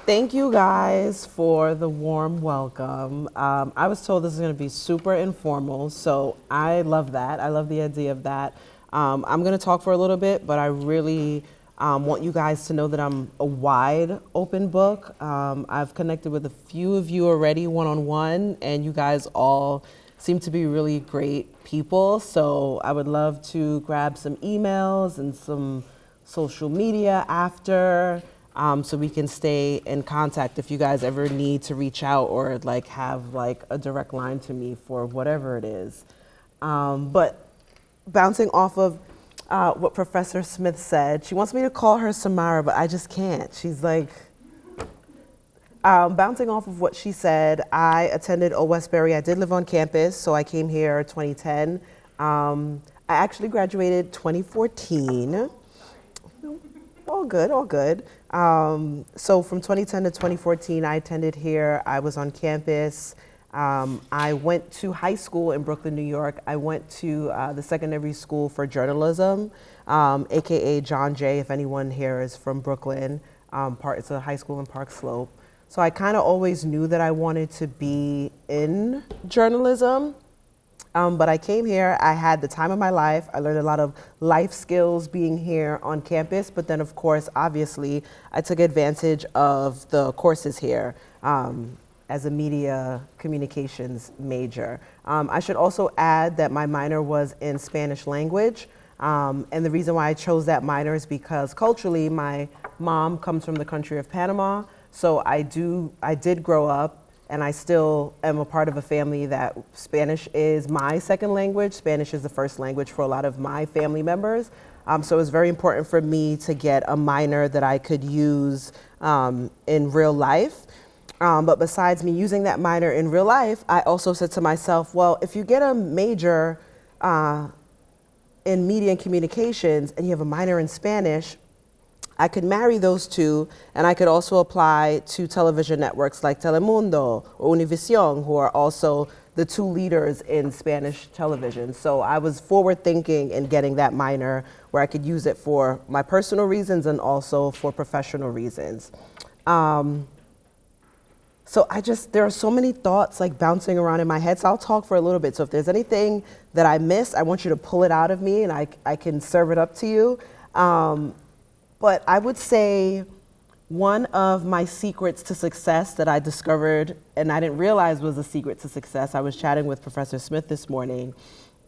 Thank you guys for the warm welcome. I was told this is going to be super informal, so I love that. I love the idea of that. I'm going to talk for a little bit, but I really want you guys to know that I'm a wide open book. I've connected with a few of you already one-on-one, and you guys all seem to be really great people. So I would love to grab some emails and some social media after. So we can stay in contact if you guys ever need to reach out or like have like a direct line to me for whatever it is. But bouncing off of what Professor Smith said, she wants me to call her Samara, but I just can't. She's like, bouncing off of what she said, I attended Westbury. I did live on campus, so I came here 2010. I actually graduated 2014. All good, all good. So from 2010 to 2014, I attended here. I was on campus. I went to high school in Brooklyn, New York. I went to the secondary school for journalism, AKA John Jay, if anyone here is from Brooklyn. It's a high school in Park Slope. So I kind of always knew that I wanted to be in journalism. But I came here, I had the time of my life. I learned a lot of life skills being here on campus. But then, of course, obviously, I took advantage of the courses here as a media communications major. I should also add that my minor was in Spanish language. And the reason why I chose that minor is because culturally, my mom comes from the country of Panama. So I did grow up. And I still am a part of a family that Spanish is my second language. Spanish is the first language for a lot of my family members. So it was very important for me to get a minor that I could use in real life. But besides me using that minor in real life, I also said to myself, well, if you get a major in media and communications and you have a minor in Spanish, I could marry those two, and I could also apply to television networks like Telemundo or Univision, who are also the two leaders in Spanish television. So I was forward thinking in getting that minor where I could use it for my personal reasons and also for professional reasons. So there are so many thoughts like bouncing around in my head, so I'll talk for a little bit. So if there's anything that I missed, I want you to pull it out of me and I can serve it up to you. But I would say one of my secrets to success that I discovered and I didn't realize was a secret to success, I was chatting with Professor Smith this morning,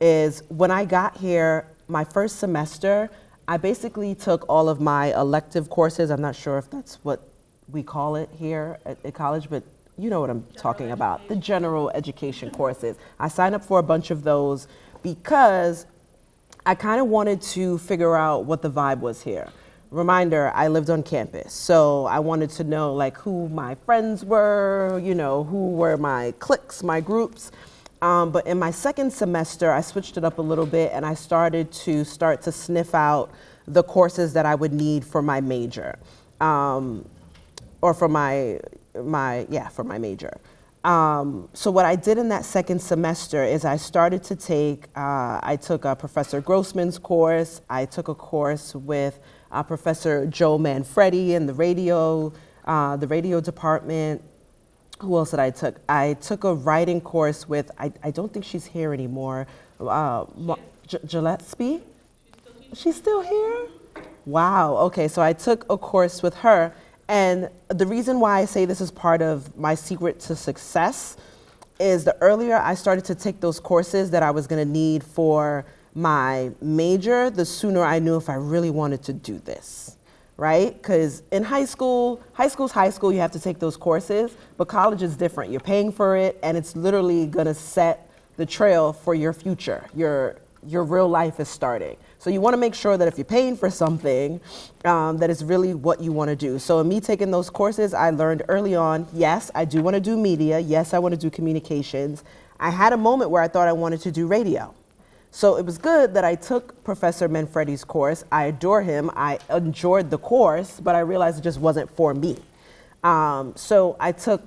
is when I got here, my first semester, I basically took all of my elective courses. I'm not sure if that's what we call it here at college, but you know what I'm talking about, the general education courses. I signed up for a bunch of those because I kind of wanted to figure out what the vibe was here. Reminder, I lived on campus, so I wanted to know like who my friends were, you know, who were my cliques, my groups. But in my second semester, I switched it up a little bit and I started to sniff out the courses that I would need for my major, or for my major. So what I did in that second semester is I started to I took Professor Grossman's course. I took a course with Professor Joe Manfredi in the radio department. Who else did I took? I took a writing course with, I don't think she's here anymore, Gillespie? She's still here? Wow, okay, so I took a course with her. And the reason why I say this is part of my secret to success is the earlier I started to take those courses that I was gonna need for my major, the sooner I knew if I really wanted to do this, right? Because in high school's high school, you have to take those courses, but college is different. You're paying for it, and it's literally gonna set the trail for your future. Your real life is starting. So you wanna make sure that if you're paying for something, that it's really what you wanna do. So in me taking those courses, I learned early on, yes, I do wanna do media. Yes, I wanna do communications. I had a moment where I thought I wanted to do radio. So it was good that I took Professor Manfredi's course. I adore him. I enjoyed the course, but I realized it just wasn't for me. So I took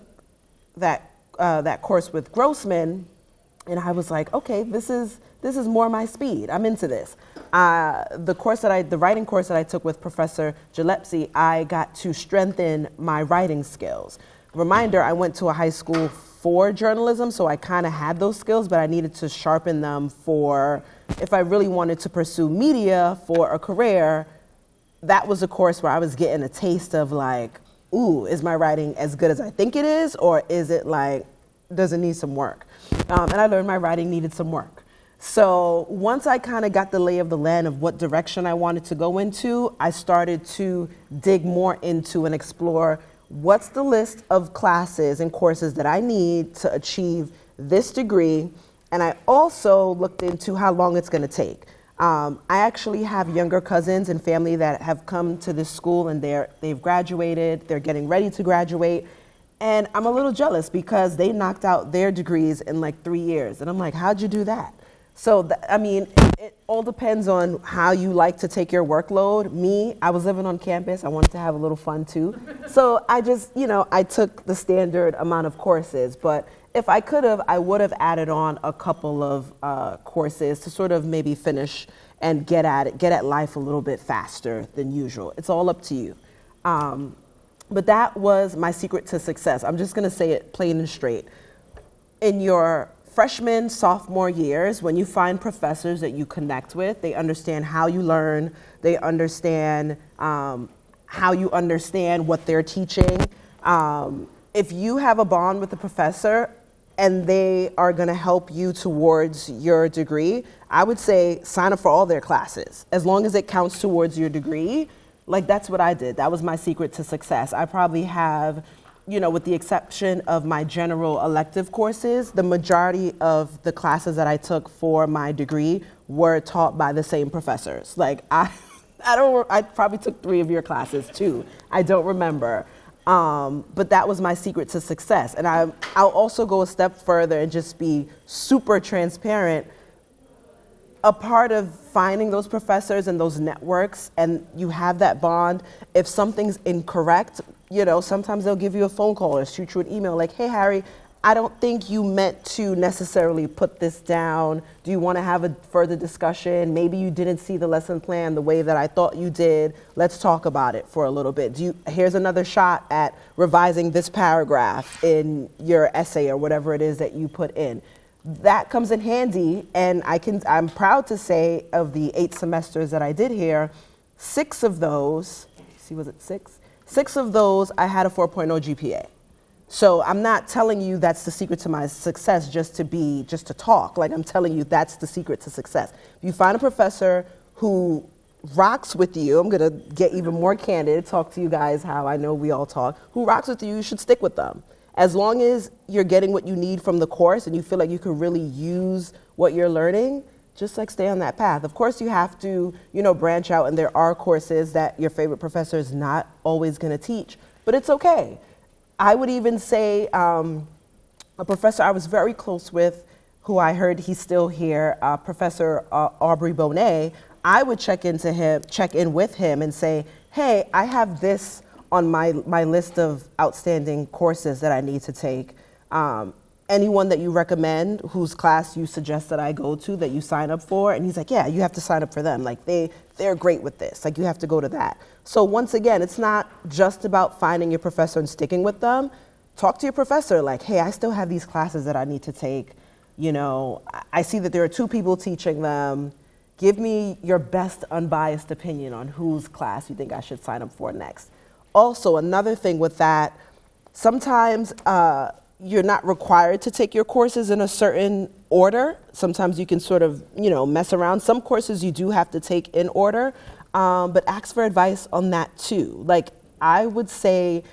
that course with Grossman, And I was like, okay, this is more my speed. I'm into this. The writing course that I took with Professor Gillespie, I got to strengthen my writing skills. Reminder, I went to a high school for journalism, so I kind of had those skills, but I needed to sharpen them for if I really wanted to pursue media for a career. That was a course where I was getting a taste of like, ooh, is my writing as good as I think it is, or is it like, does it need some work? And I learned my writing needed some work. So once I kind of got the lay of the land of what direction I wanted to go into, I started to dig more into and explore what's the list of classes and courses that I need to achieve this degree. And I also looked into how long it's going to take. I actually have younger cousins and family that have come to this school and they've graduated, they're getting ready to graduate. And I'm a little jealous because they knocked out their degrees in like 3 years. And I'm like, how'd you do that? So, it all depends on how you like to take your workload. Me, I was living on campus. I wanted to have a little fun too. So I just, I took the standard amount of courses. But if I could have, I would have added on a couple of courses to sort of maybe finish and get at life a little bit faster than usual. It's all up to you. But that was my secret to success. I'm just going to say it plain and straight. In your freshman, sophomore years, when you find professors that you connect with, they understand how you learn, they understand how you understand what they're teaching. If you have a bond with the professor and they are going to help you towards your degree, I would say sign up for all their classes. As long as it counts towards your degree, like that's what I did. That was my secret to success. I probably have, with the exception of my general elective courses, the majority of the classes that I took for my degree were taught by the same professors. Like I probably took 3 of your classes too. I don't remember. But that was my secret to success. And I'll also go a step further and just be super transparent. A part of finding those professors and those networks, and you have that bond, if something's incorrect, sometimes they'll give you a phone call or shoot you an email like, hey, Harry, I don't think you meant to necessarily put this down. Do you want to have a further discussion? Maybe you didn't see the lesson plan the way that I thought you did. Let's talk about it for a little bit. Here's another shot at revising this paragraph in your essay or whatever it is that you put in. That comes in handy, and I'm proud to say of the 8 semesters that I did here, 6 of those, was it 6? 6 of those I had a 4.0 GPA. So I'm not telling you that's the secret to my success just to talk. Like I'm telling you that's the secret to success. If you find a professor who rocks with you, I'm gonna get even more candid, talk to you guys how I know we all talk, who rocks with you, you should stick with them. As long as you're getting what you need from the course and you feel like you can really use what you're learning, just like stay on that path. Of course, you have to, branch out, and there are courses that your favorite professor is not always going to teach, but it's okay. I would even say a professor I was very close with, who I heard he's still here, Professor Aubrey Bonet, I would check in with him and say, hey, I have this on my list of outstanding courses that I need to take. Anyone that you recommend whose class you suggest that I go to, that you sign up for? And he's like, yeah, you have to sign up for them. Like they're great with this. Like you have to go to that. So once again, it's not just about finding your professor and sticking with them. Talk to your professor like, hey, I still have these classes that I need to take. I see that there are 2 people teaching them. Give me your best unbiased opinion on whose class you think I should sign up for next. Also, another thing with that, sometimes you're not required to take your courses in a certain order. Sometimes you can sort of, mess around. Some courses you do have to take in order, but ask for advice on that too. Like I would say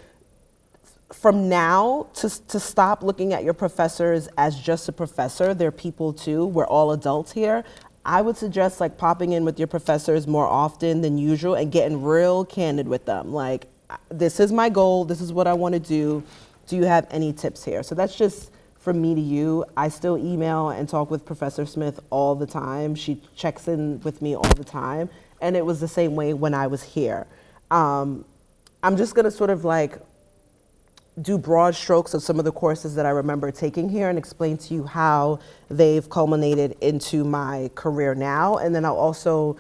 from now to stop looking at your professors as just a professor. They're people too. We're all adults here. I would suggest like popping in with your professors more often than usual and getting real candid with them. Like, this is my goal. This is what I want to do. Do you have any tips here? So that's just from me to you. I still email and talk with Professor Smith all the time. She checks in with me all the time. And it was the same way when I was here. I'm just going to sort of like do broad strokes of some of the courses that I remember taking here and explain to you how they've culminated into my career now. And then I'll also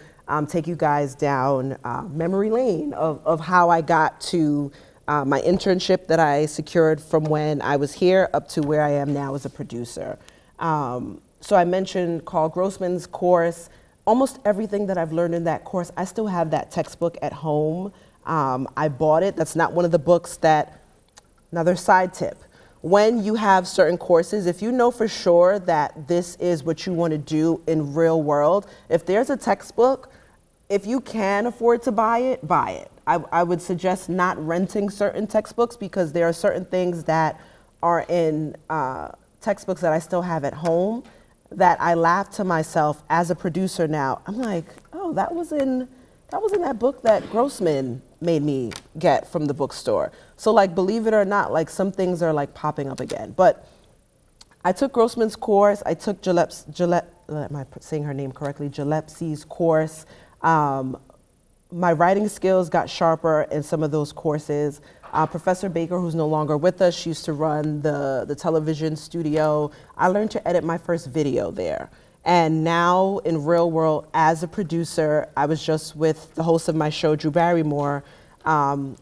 take you guys down memory lane of how I got to my internship that I secured from when I was here up to where I am now as a producer. So I mentioned Carl Grossman's course. Almost everything that I've learned in that course, I still have that textbook at home. I bought it. That's not one of the books that, another side tip. When you have certain courses, if you know for sure that this is what you want to do in real world, if there's a textbook, if you can afford to buy it, buy it. I would suggest not renting certain textbooks because there are certain things that are in textbooks that I still have at home that I laugh to myself as a producer now. I'm like, oh, that was in that book that Grossman made me get from the bookstore. So like, believe it or not, like some things are like popping up again. But I took Grossman's course. I took Gillette's, am I saying her name correctly? Gillette's course. My writing skills got sharper in some of those courses. Professor Baker, who's no longer with us, she used to run the television studio. I learned to edit my first video there. And now in real world, as a producer, I was just with the host of my show, Drew Barrymore.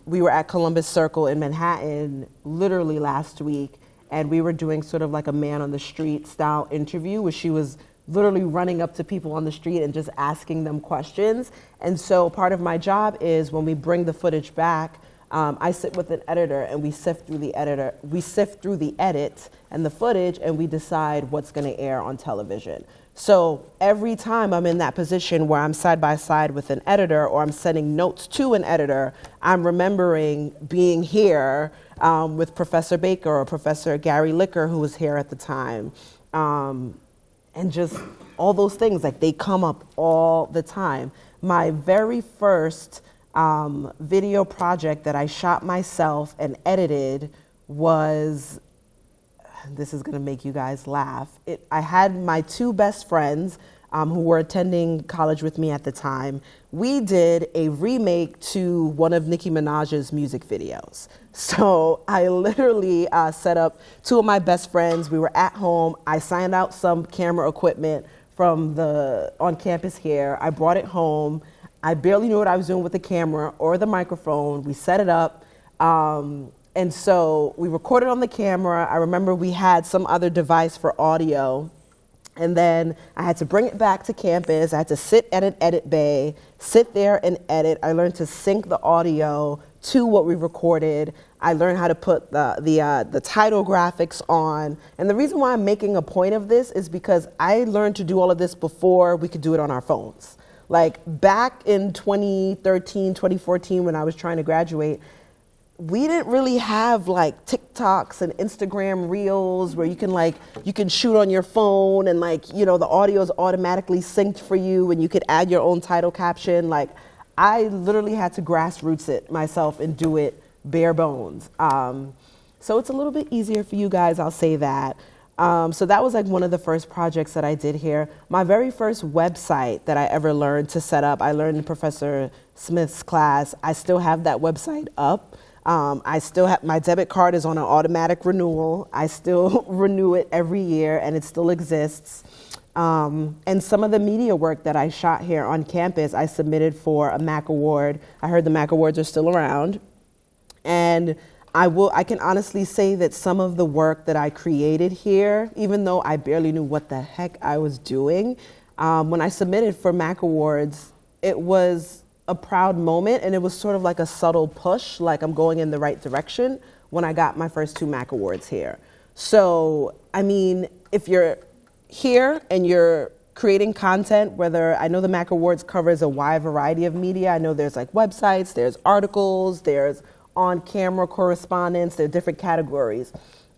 We were at Columbus Circle in Manhattan literally last week, and we were doing sort of like a man on the street style interview where she was literally running up to people on the street and just asking them questions. And so part of my job is when we bring the footage back, I sit with an editor and we sift through the edit and the footage, and we decide what's going to air on television. So every time I'm in that position where I'm side by side with an editor or I'm sending notes to an editor, I'm remembering being here with Professor Baker or Professor Gary Licker, who was here at the time. And just all those things, like they come up all the time. My very first video project that I shot myself and edited was, this is gonna make you guys laugh. I had my two best friends who were attending college with me at the time. We did a remake to one of Nicki Minaj's music videos. So I literally set up two of my best friends. We were at home. I signed out some camera equipment from on campus here. I brought it home. I barely knew what I was doing with the camera or the microphone. We set it up. And so we recorded on the camera. I remember we had some other device for audio. And then I had to bring it back to campus. I had to sit at an edit bay, sit there and edit. I learned to sync the audio to what we recorded. I learned how to put the title graphics on. And the reason why I'm making a point of this is because I learned to do all of this before we could do it on our phones. Like back in 2013, 2014, when I was trying to graduate, we didn't really have like TikToks and Instagram reels where you can shoot on your phone and the audio is automatically synced for you and you could add your own title caption. Like I literally had to grassroots it myself and do it bare bones. So it's a little bit easier for you guys, I'll say that. So that was like one of the first projects that I did here. My very first website that I ever learned to set up, I learned in Professor Smith's class. I still have that website up. I still have, my debit card is on an automatic renewal. I still renew it every year and it still exists. And some of the media work that I shot here on campus, I submitted for a MAC award. I heard the MAC awards are still around. And I can honestly say that some of the work that I created here, even though I barely knew what the heck I was doing, when I submitted for MAC awards, it was a proud moment, and it was sort of like a subtle push, like I'm going in the right direction when I got my first two MAC awards here. So, I mean, if you're here and you're creating content, whether, I know the MAC awards covers a wide variety of media. I know there's like websites, there's articles, there's on-camera correspondence, there are different categories.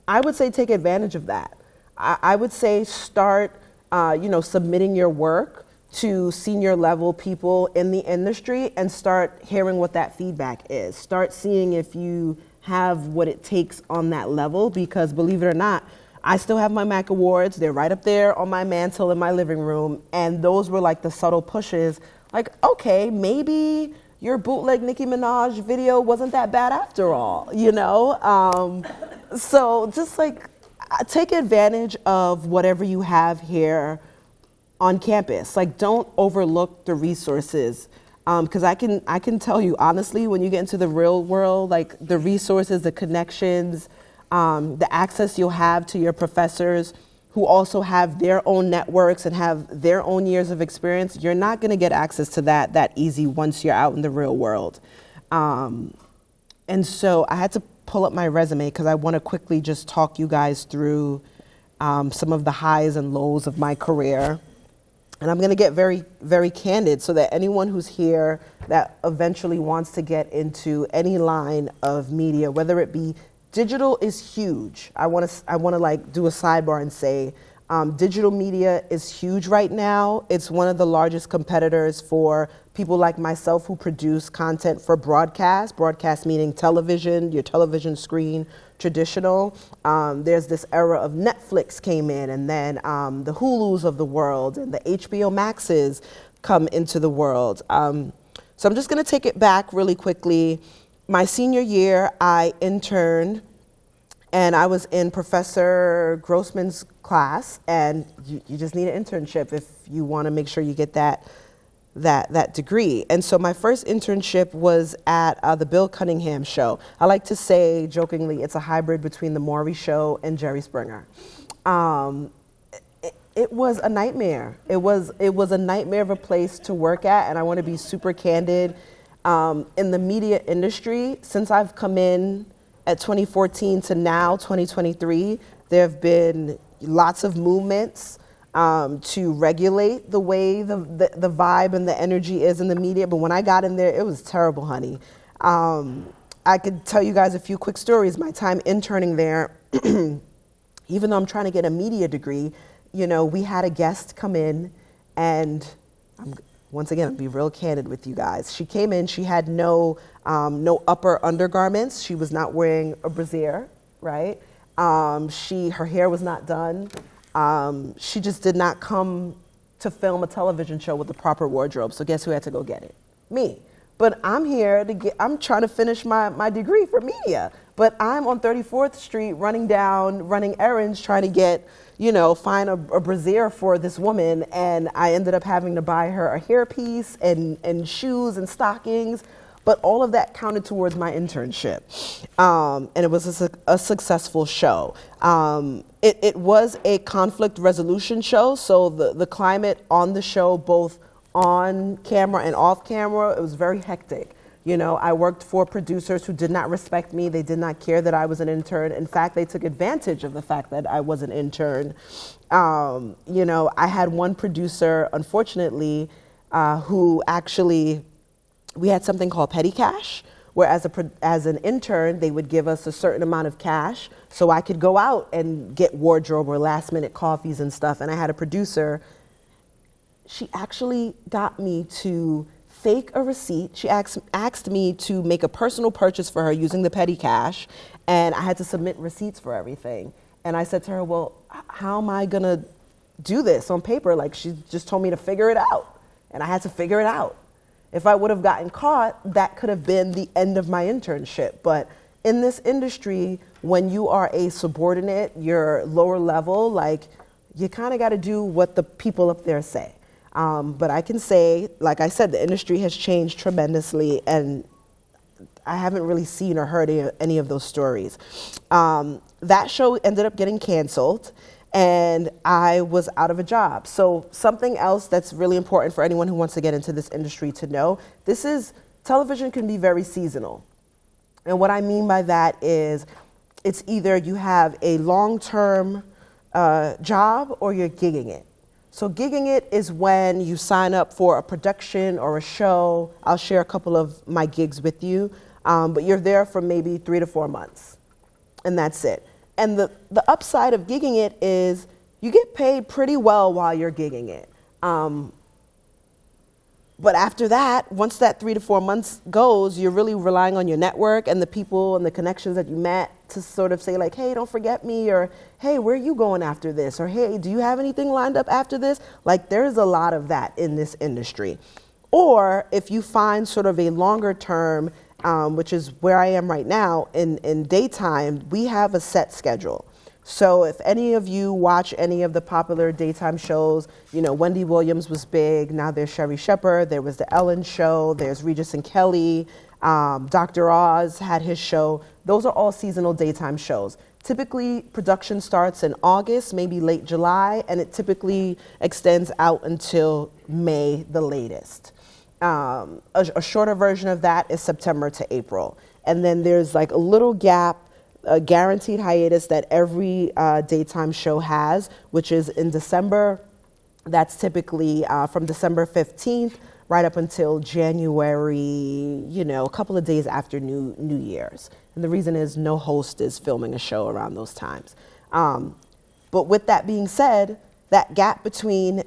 I would say take advantage of that. I would say start, submitting your work to senior level people in the industry and start hearing what that feedback is. Start seeing if you have what it takes on that level, because believe it or not, I still have my MAC awards. They're right up there on my mantle in my living room. And those were like the subtle pushes, like, okay, maybe, your bootleg Nicki Minaj video wasn't that bad after all, you know? So just like take advantage of whatever you have here on campus. Like, don't overlook the resources. Because I can tell you honestly, when you get into the real world, like the resources, the connections, the access you'll have to your professors who also have their own networks and have their own years of experience, you're not going to get access to that easy once you're out in the real world. And so I had to pull up my resume because I want to quickly just talk you guys through some of the highs and lows of my career. And I'm going to get very, very candid so that anyone who's here that eventually wants to get into any line of media, whether it be digital, is huge. I want to like do a sidebar and say digital media is huge right now. It's one of the largest competitors for people like myself who produce content for broadcast meaning television, your television screen, traditional. There's this era of Netflix came in, and then the Hulus of the world and the HBO Maxes come into the world. So I'm just going to take it back really quickly. My senior year, I interned, and I was in Professor Grossman's class, and you just need an internship if you want to make sure you get that degree. And so my first internship was at the Bill Cunningham show. I like to say jokingly, it's a hybrid between the Maury show and Jerry Springer. It was a nightmare. It was a nightmare of a place to work at, and I want to be super candid. In the media industry, since I've come in at 2014 to now 2023, there have been lots of movements to regulate the way the vibe and the energy is in the media. But when I got in there, it was terrible, honey. I could tell you guys a few quick stories. My time interning there, even though I'm trying to get a media degree, you know, we had a guest come in, and once again, I'll be real candid with you guys. She came in, she had no upper undergarments. She was not wearing a brassiere, right? Her hair was not done. She just did not come to film a television show with the proper wardrobe. So guess who had to go get it? Me. But I'm here I'm trying to finish my degree for media. But I'm on 34th Street running errands, trying to get, find a brassiere for this woman. And I ended up having to buy her a hairpiece and shoes and stockings. But all of that counted towards my internship. And it was a successful show. It was a conflict resolution show. So the climate on the show, both on camera and off camera, it was very hectic. I worked for producers who did not respect me. They did not care that I was an intern. In fact, they took advantage of the fact that I was an intern. I had one producer, unfortunately, who actually, we had something called petty cash, where as an intern, they would give us a certain amount of cash so I could go out and get wardrobe or last minute coffees and stuff. And I had a producer, she actually got me to fake a receipt. She asked me to make a personal purchase for her using the petty cash, and I had to submit receipts for everything. And I said to her, well, how am I gonna do this on paper? Like, she just told me to figure it out, and I had to figure it out. If I would have gotten caught, that could have been the end of my internship. But in this industry, when you are a subordinate, you're lower level, like, you kind of got to do what the people up there say. But I can say, like I said, the industry has changed tremendously, and I haven't really seen or heard any of those stories. That show ended up getting canceled, and I was out of a job. So something else that's really important for anyone who wants to get into this industry to know, television can be very seasonal. And what I mean by that is it's either you have a long-term job or you're gigging it. So gigging it is when you sign up for a production or a show. I'll share a couple of my gigs with you, but you're there for maybe 3 to 4 months, and that's it. And the upside of gigging it is you get paid pretty well while you're gigging it. But after that, once that 3 to 4 months goes, you're really relying on your network and the people and the connections that you met to sort of say like, hey, don't forget me, or hey, where are you going after this? Or hey, do you have anything lined up after this? Like, there's a lot of that in this industry. Or if you find sort of a longer term, which is where I am right now, in daytime, we have a set schedule. So if any of you watch any of the popular daytime shows, you know, Wendy Williams was big, now there's Sherry Shepherd, there was the Ellen Show, there's Regis and Kelly, Dr. Oz had his show. Those are all seasonal daytime shows. Typically, production starts in August, maybe late July, and it typically extends out until May, the latest. A shorter version of that is September to April. And then there's like a little gap, a guaranteed hiatus that every daytime show has, which is in December. That's typically from December 15th right up until January, you know, a couple of days after New Year's. And the reason is no host is filming a show around those times. But with that being said, that gap between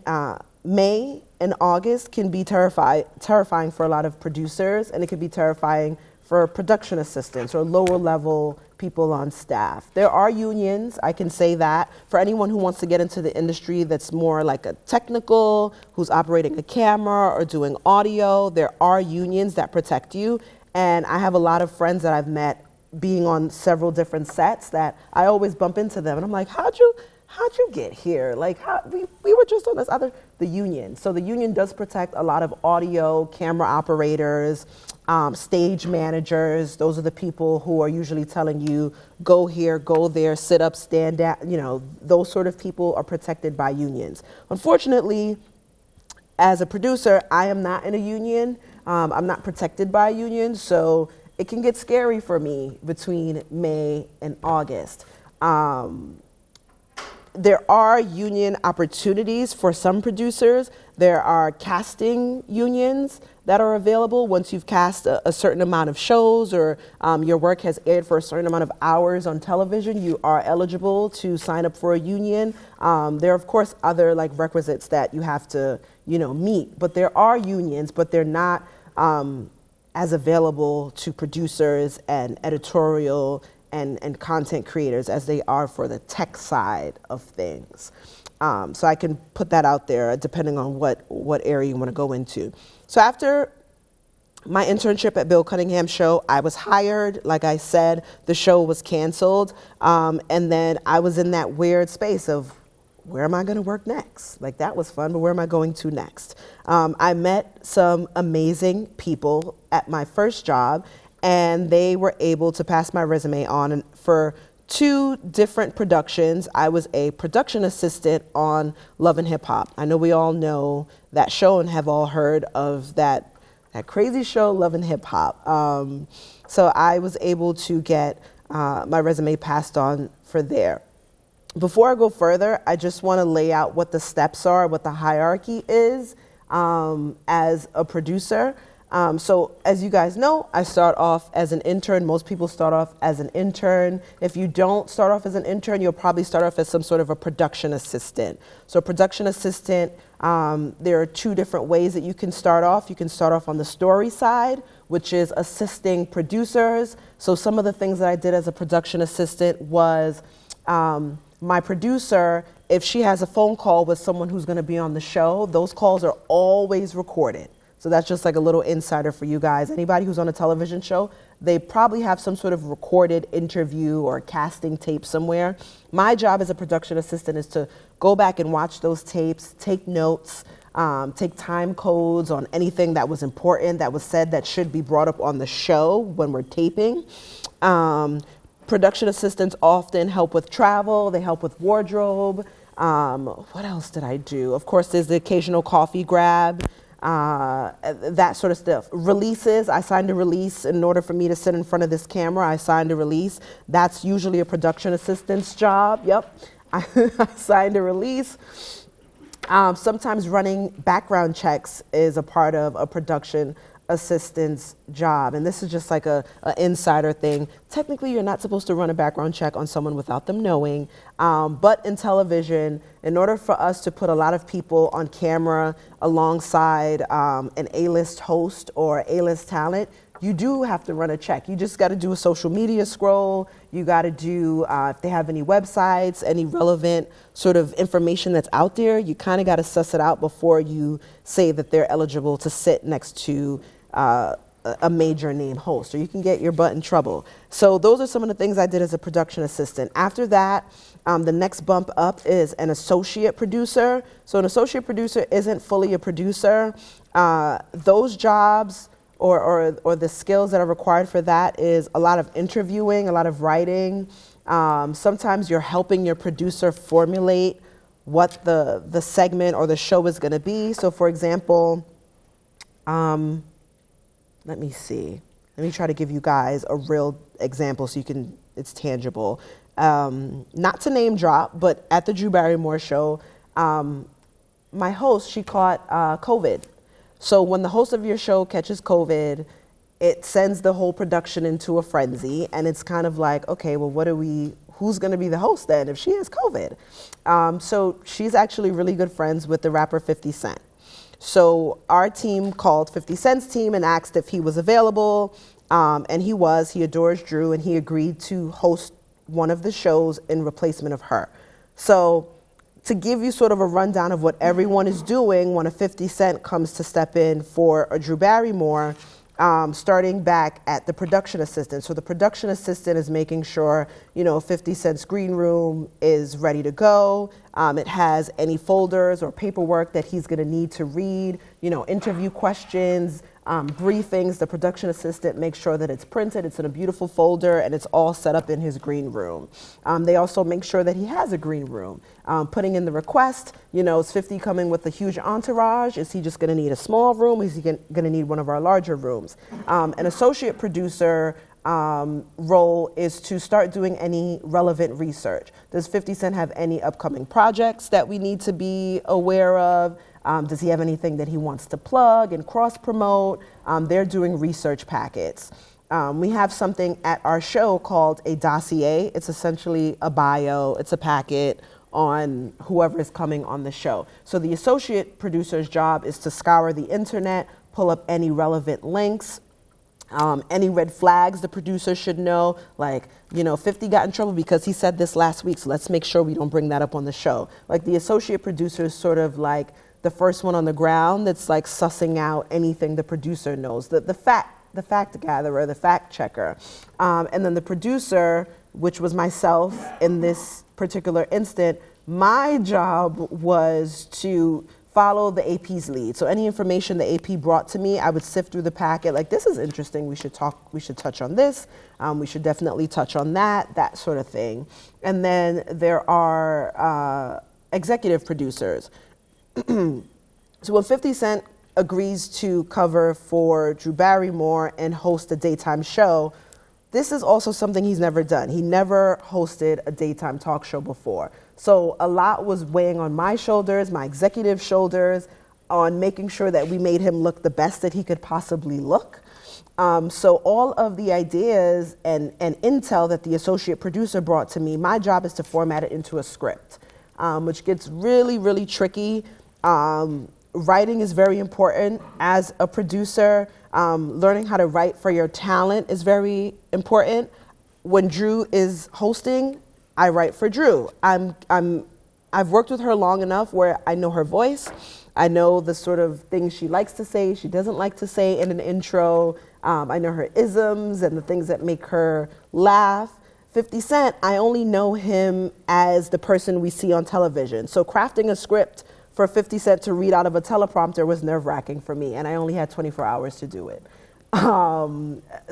May and August can be terrifying for a lot of producers, and it can be terrifying for production assistants or lower level people on staff. There are unions, I can say that. For anyone who wants to get into the industry that's more like a technical, who's operating a camera or doing audio, there are unions that protect you. And I have a lot of friends that I've met being on several different sets that I always bump into them. And I'm like, how'd you get here? Like, we were just on the union. So the union does protect a lot of audio, camera operators, stage managers. Those are the people who are usually telling you, go here, go there, sit up, stand down. You know, those sort of people are protected by unions. Unfortunately, as a producer, I am not in a union. I'm not protected by a union, so it can get scary for me between May and August. There are union opportunities for some producers. There are casting unions that are available once you've cast a certain amount of shows or your work has aired for a certain amount of hours on television. You are eligible to sign up for a union. There are, of course, other like requisites that you have to, you know, meet. But there are unions, but they're not as available to producers and editorial and content creators as they are for the tech side of things. So I can put that out there depending on what area you want to go into. So after my internship at Bill Cunningham's show, I was hired. Like I said, the show was canceled. And then I was in that weird space of, where am I going to work next? Like, that was fun, but where am I going to next? I met some amazing people at my first job, and they were able to pass my resume on. And for 2 different productions, I was a production assistant on Love and Hip Hop. I know we all know that show and have all heard of that crazy show, Love and Hip Hop. So I was able to get my resume passed on for there. Before I go further, I just want to lay out what the steps are, what the hierarchy is as a producer. So as you guys know, I start off as an intern. Most people start off as an intern. If you don't start off as an intern, you'll probably start off as some sort of a production assistant. So production assistant, there are 2 different ways that you can start off. You can start off on the story side, which is assisting producers. So some of the things that I did as a production assistant was my producer, if she has a phone call with someone who's going to be on the show, those calls are always recorded. So that's just like a little insider for you guys. Anybody who's on a television show, they probably have some sort of recorded interview or casting tape somewhere. My job as a production assistant is to go back and watch those tapes, take notes, take time codes on anything that was important, that was said, that should be brought up on the show when we're taping. Production assistants often help with travel. They help with wardrobe. What else did I do? Of course, there's the occasional coffee grab, that sort of stuff. Releases. I signed a release in order for me to sit in front of this camera. I signed a release. That's usually a production assistant's job. Yep. I signed a release. Sometimes running background checks is a part of a production assistant's job. And this is just like a insider thing. Technically, you're not supposed to run a background check on someone without them knowing. But in television, in order for us to put a lot of people on camera alongside an A-list host or A-list talent, you do have to run a check. You just got to do a social media scroll. You got to do, if they have any websites, any relevant sort of information that's out there, you kind of got to suss it out before you say that they're eligible to sit next to a major name host, or you can get your butt in trouble. So those are some of the things I did as a production assistant. After that, the next bump up is an associate producer. So an associate producer isn't fully a producer. Those jobs or the skills that are required for that is a lot of interviewing, a lot of writing. Sometimes you're helping your producer formulate what the segment or the show is going to be. So for example, let me see. Let me try to give you guys a real example so it's tangible. Not to name drop, but at the Drew Barrymore show, my host, she caught COVID. So when the host of your show catches COVID, it sends the whole production into a frenzy, and it's kind of like, okay, well, who's going to be the host then if she has COVID? So she's actually really good friends with the rapper 50 Cent. So our team called 50 Cent's team and asked if he was available, and he was. He adores Drew, and he agreed to host one of the shows in replacement of her. So to give you sort of a rundown of what everyone is doing when a 50 Cent comes to step in for a Drew Barrymore, starting back at the production assistant. So the production assistant is making sure, 50 Cent's green room is ready to go. It has any folders or paperwork that he's going to need to read, interview questions, briefings. The production assistant makes sure that it's printed, it's in a beautiful folder, and it's all set up in his green room. They also make sure that he has a green room. Putting in the request, is 50 coming with a huge entourage? Is he just going to need a small room? Is he going to need one of our larger rooms? An associate producer role is to start doing any relevant research. Does 50 Cent have any upcoming projects that we need to be aware of? Does he have anything that he wants to plug and cross-promote? They're doing research packets. We have something at our show called a dossier. It's essentially a bio. It's a packet on whoever is coming on the show. So the associate producer's job is to scour the internet, pull up any relevant links, any red flags the producer should know, like, 50 got in trouble because he said this last week, so let's make sure we don't bring that up on the show. Like, the associate producer is sort of like the first one on the ground that's like sussing out anything the producer knows, the fact gatherer, the fact checker. And then the producer, which was myself in this particular instant, my job was to follow the AP's lead. So any information the AP brought to me, I would sift through the packet, like, this is interesting, we should touch on this, we should definitely touch on that sort of thing. And then there are executive producers. So when 50 Cent agrees to cover for Drew Barrymore and host a daytime show, this is also something he's never done. He never hosted a daytime talk show before. So a lot was weighing on my shoulders, my executive shoulders, on making sure that we made him look the best that he could possibly look. So all of the ideas and intel that the associate producer brought to me, my job is to format it into a script, which gets really, really tricky. Writing is very important as a producer. Learning how to write for your talent is very important. When Drew is hosting, I write for Drew. I've worked with her long enough where I know her voice. I know the sort of things she likes to say, she doesn't like to say in an intro. I know her isms and the things that make her laugh. 50 Cent, I only know him as the person we see on television. So crafting a script for 50 Cent to read out of a teleprompter was nerve-wracking for me, and I only had 24 hours to do it.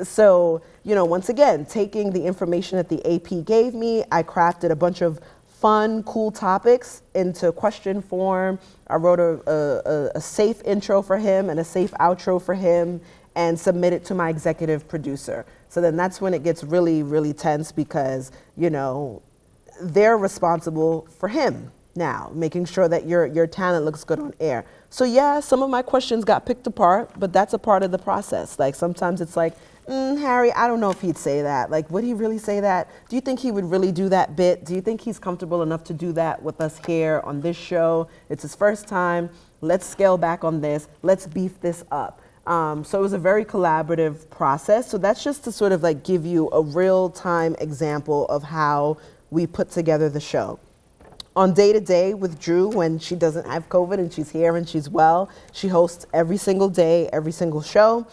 So, once again, taking the information that the AP gave me, I crafted a bunch of fun, cool topics into question form. I wrote a safe intro for him and a safe outro for him and submitted to my executive producer. So then that's when it gets really, really tense because, they're responsible for him now, making sure that your talent looks good on air. So yeah, some of my questions got picked apart, but that's a part of the process. Like, sometimes it's like, Harry, I don't know if he'd say that. Like, would he really say that? Do you think he would really do that bit? Do you think he's comfortable enough to do that with us here on this show? It's his first time. Let's scale back on this. Let's beef this up. So it was a very collaborative process. So that's just to sort of like give you a real-time example of how we put together the show. On day-to-day with Drew, when she doesn't have COVID and she's here and she's well, she hosts every single day, every single show.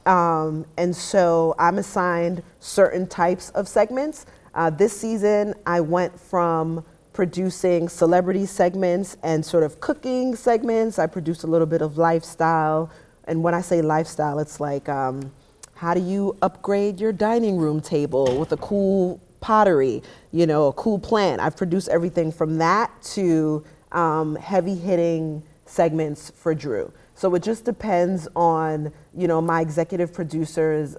And so I'm assigned certain types of segments. This season, I went from producing celebrity segments and sort of cooking segments. I produced a little bit of lifestyle. And when I say lifestyle, it's like, how do you upgrade your dining room table with a cool pottery, you know, a cool plant? I've produced everything from that to heavy hitting segments for Drew. So it just depends on, you know, my executive producers,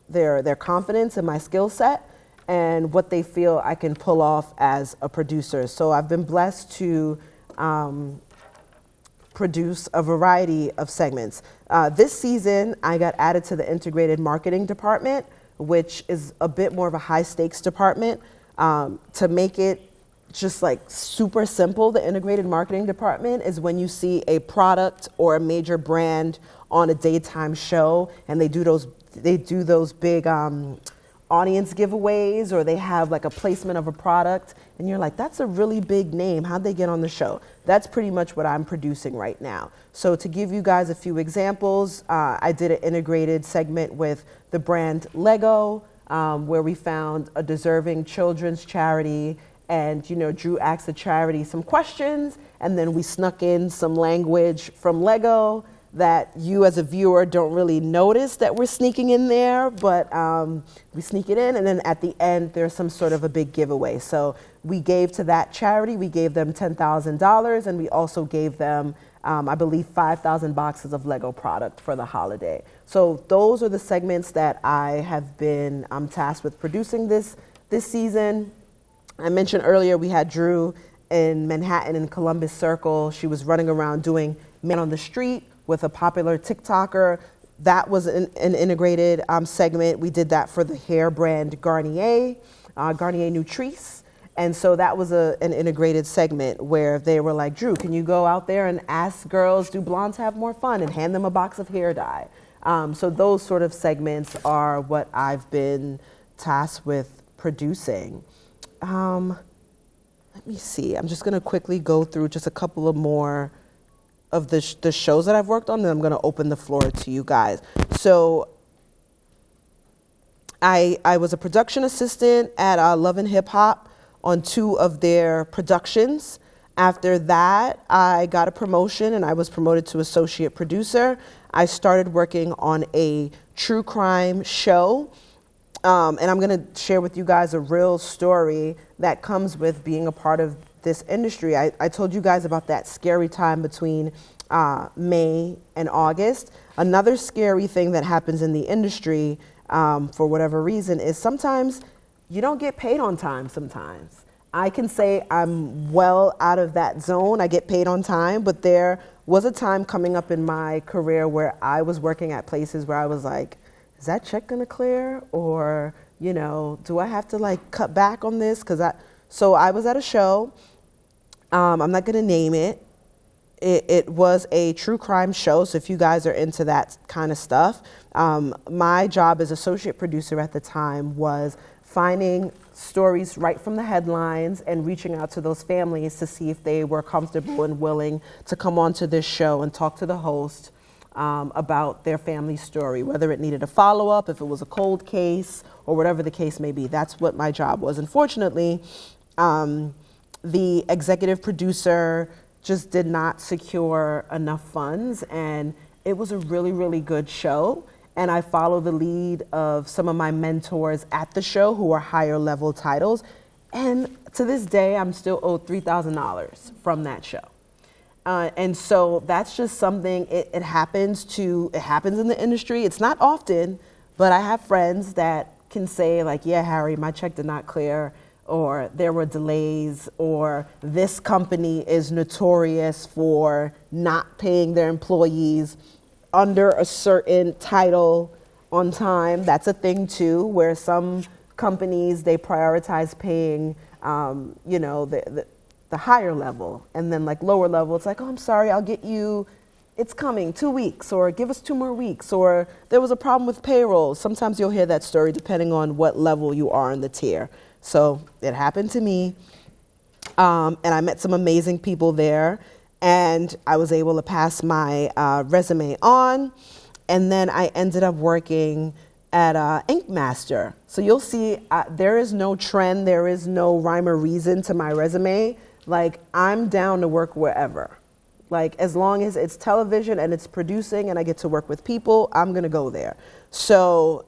their confidence in my skill set and what they feel I can pull off as a producer. So I've been blessed to produce a variety of segments. This season, I got added to the integrated marketing department, which is a bit more of a high stakes department. To make it just like super simple, the integrated marketing department is when you see a product or a major brand on a daytime show and they do those big audience giveaways, or they have like a placement of a product and you're like, that's a really big name, how'd they get on the show? That's pretty much what I'm producing right now. So to give you guys a few examples, I did an integrated segment with the brand Lego, where we found a deserving children's charity, and, you know, Drew asked the charity some questions, and then we snuck in some language from Lego that you as a viewer don't really notice that we're sneaking in there, but we sneak it in, and then at the end there's some sort of a big giveaway. So we gave to that charity, we gave them $10,000, and we also gave them, I believe, 5,000 boxes of Lego product for the holiday. So those are the segments that I have been tasked with producing this season. I mentioned earlier we had Drew in Manhattan in Columbus Circle. She was running around doing Man on the Street with a popular TikToker. That was an integrated segment. We did that for the hair brand Garnier, Garnier Nutrice. And so that was an integrated segment where they were like, Drew, can you go out there and ask girls, do blondes have more fun, and hand them a box of hair dye? So those sort of segments are what I've been tasked with producing. Let me see. I'm just going to quickly go through just a couple of more of the shows that I've worked on, and I'm going to open the floor to you guys. So I was a production assistant at Love and Hip Hop on 2 of their productions. After that, I got a promotion and I was promoted to associate producer. I started working on a true crime show. And I'm going to share with you guys a real story that comes with being a part of this industry. I told you guys about that scary time between May and August. Another scary thing that happens in the industry, for whatever reason, is sometimes you don't get paid on time sometimes. I can say I'm well out of that zone. I get paid on time, but there was a time coming up in my career where I was working at places where I was like, is that check gonna clear? Or, you know, do I have to like cut back on this? So I was at a show, I'm not gonna name it. It was a true crime show, so if you guys are into that kind of stuff, my job as associate producer at the time was finding stories right from the headlines and reaching out to those families to see if they were comfortable and willing to come onto this show and talk to the host about their family story, whether it needed a follow-up, if it was a cold case, or whatever the case may be. That's what my job was. Unfortunately, the executive producer just did not secure enough funds, and it was a really, really good show. And I follow the lead of some of my mentors at the show who are higher level titles. And to this day, I'm still owed $3,000 from that show. And so that's just something, it happens in the industry. It's not often, but I have friends that can say like, yeah, Harry, my check did not clear, or there were delays, or this company is notorious for not paying their employees under a certain title on time. That's a thing too, where some companies, they prioritize paying, the higher level, and then like lower level, it's like, oh, I'm sorry, I'll get you it's coming, 2 weeks, or give us 2 more weeks, or there was a problem with payroll. Sometimes you'll hear that story depending on what level you are in the tier. So it happened to me, and I met some amazing people there, and I was able to pass my resume on, and then I ended up working at Ink Master. So you'll see there is no trend, there is no rhyme or reason to my resume. Like, I'm down to work wherever. Like, as long as it's television and it's producing and I get to work with people, I'm gonna go there. So,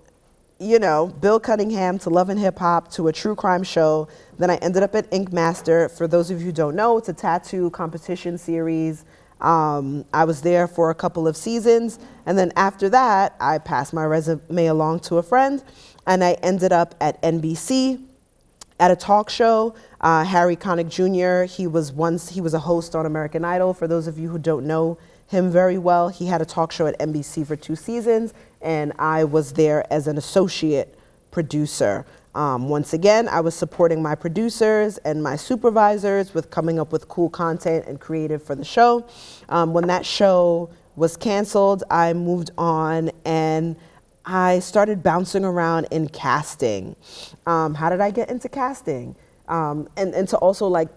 you know, Bill Cunningham to Love and Hip Hop to a true crime show. Then I ended up at Ink Master. For those of you who don't know, it's a tattoo competition series. I was there for a couple of seasons, and then after that, I passed my resume along to a friend, and I ended up at NBC at a talk show. Harry Connick Jr., he was a host on American Idol. For those of you who don't know him very well, he had a talk show at NBC for 2 seasons, and I was there as an associate producer. Once again, I was supporting my producers and my supervisors with coming up with cool content and creative for the show. When that show was canceled, I moved on and I started bouncing around in casting. How did I get into casting? And to also like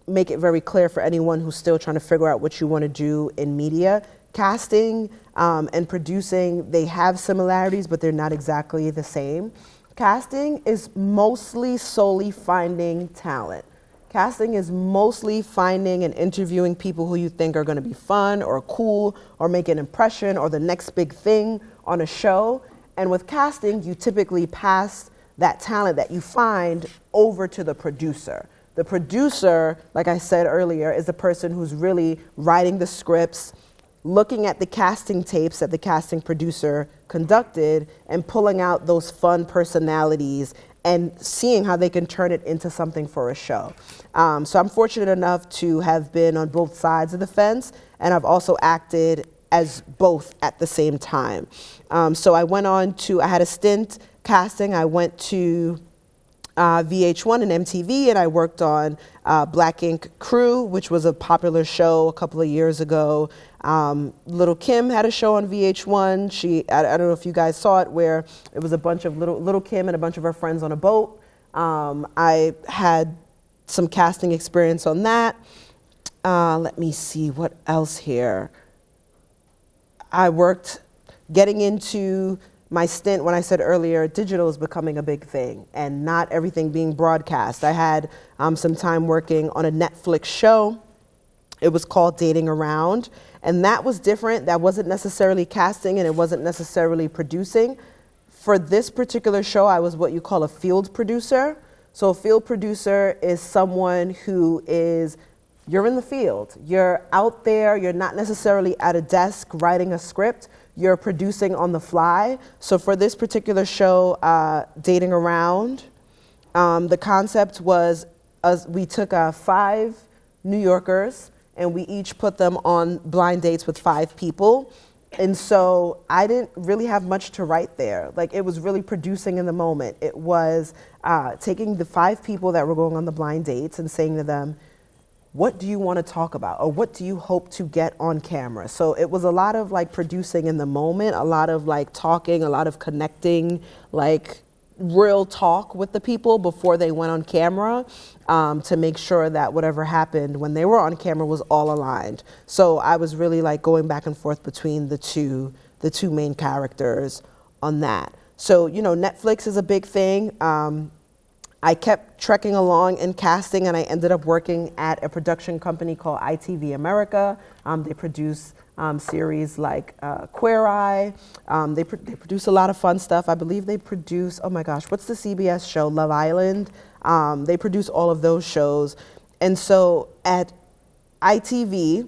make it very clear for anyone who's still trying to figure out what you want to do in media, casting and producing, they have similarities, but they're not exactly the same. Casting is mostly solely finding talent. Casting is mostly finding and interviewing people who you think are going to be fun or cool or make an impression or the next big thing on a show. And with casting, you typically pass that talent that you find over to the producer. The producer, like I said earlier, is the person who's really writing the scripts, looking at the casting tapes that the casting producer conducted and pulling out those fun personalities and seeing how they can turn it into something for a show. So I'm fortunate enough to have been on both sides of the fence, and I've also acted as both at the same time. So I had a stint casting. I went to VH1 and MTV, and I worked on Black Ink Crew, which was a popular show a couple of years ago. Little Kim had a show on VH1. I don't know if you guys saw it, where it was a bunch of little Kim and a bunch of her friends on a boat. I had some casting experience on that. Let me see what else here. I worked getting into my stint when I said earlier, digital is becoming a big thing and not everything being broadcast. I had some time working on a Netflix show. It was called Dating Around, and that was different. That wasn't necessarily casting and it wasn't necessarily producing. For this particular show, I was what you call a field producer. So a field producer is someone who you're in the field. You're out there. You're not necessarily at a desk writing a script. You're producing on the fly. So for this particular show, Dating Around, the concept was we took 5 New Yorkers and we each put them on blind dates with 5 people. And so I didn't really have much to write there. Like, it was really producing in the moment. It was taking the 5 people that were going on the blind dates and saying to them, what do you want to talk about? Or what do you hope to get on camera? So it was a lot of like producing in the moment, a lot of like talking, a lot of connecting, like real talk with the people before they went on camera, to make sure that whatever happened when they were on camera was all aligned. So I was really like going back and forth between the two main characters on that. So, you know, Netflix is a big thing. I kept trekking along in casting, and I ended up working at a production company called ITV America. They produce series like Queer Eye. They produce a lot of fun stuff. I believe they produce, oh my gosh, what's the CBS show, Love Island? They produce all of those shows. And so at ITV,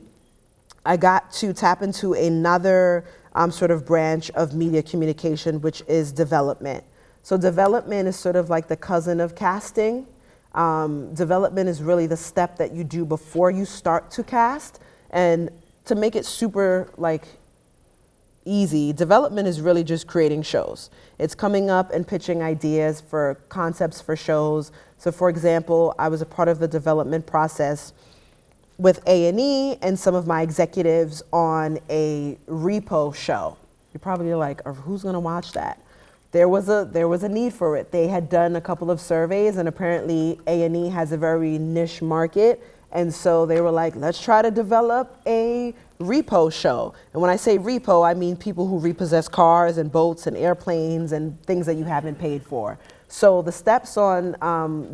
I got to tap into another sort of branch of media communication, which is development. So development is sort of like the cousin of casting. Development is really the step that you do before you start to cast. And to make it super like easy, development is really just creating shows. It's coming up and pitching ideas for concepts for shows. So for example, I was a part of the development process with A&E and some of my executives on a repo show. You're probably like, who's going to watch that? There was a need for it. They had done a couple of surveys, and apparently A&E has a very niche market. And so they were like, let's try to develop a repo show. And when I say repo, I mean people who repossess cars and boats and airplanes and things that you haven't paid for. So the steps on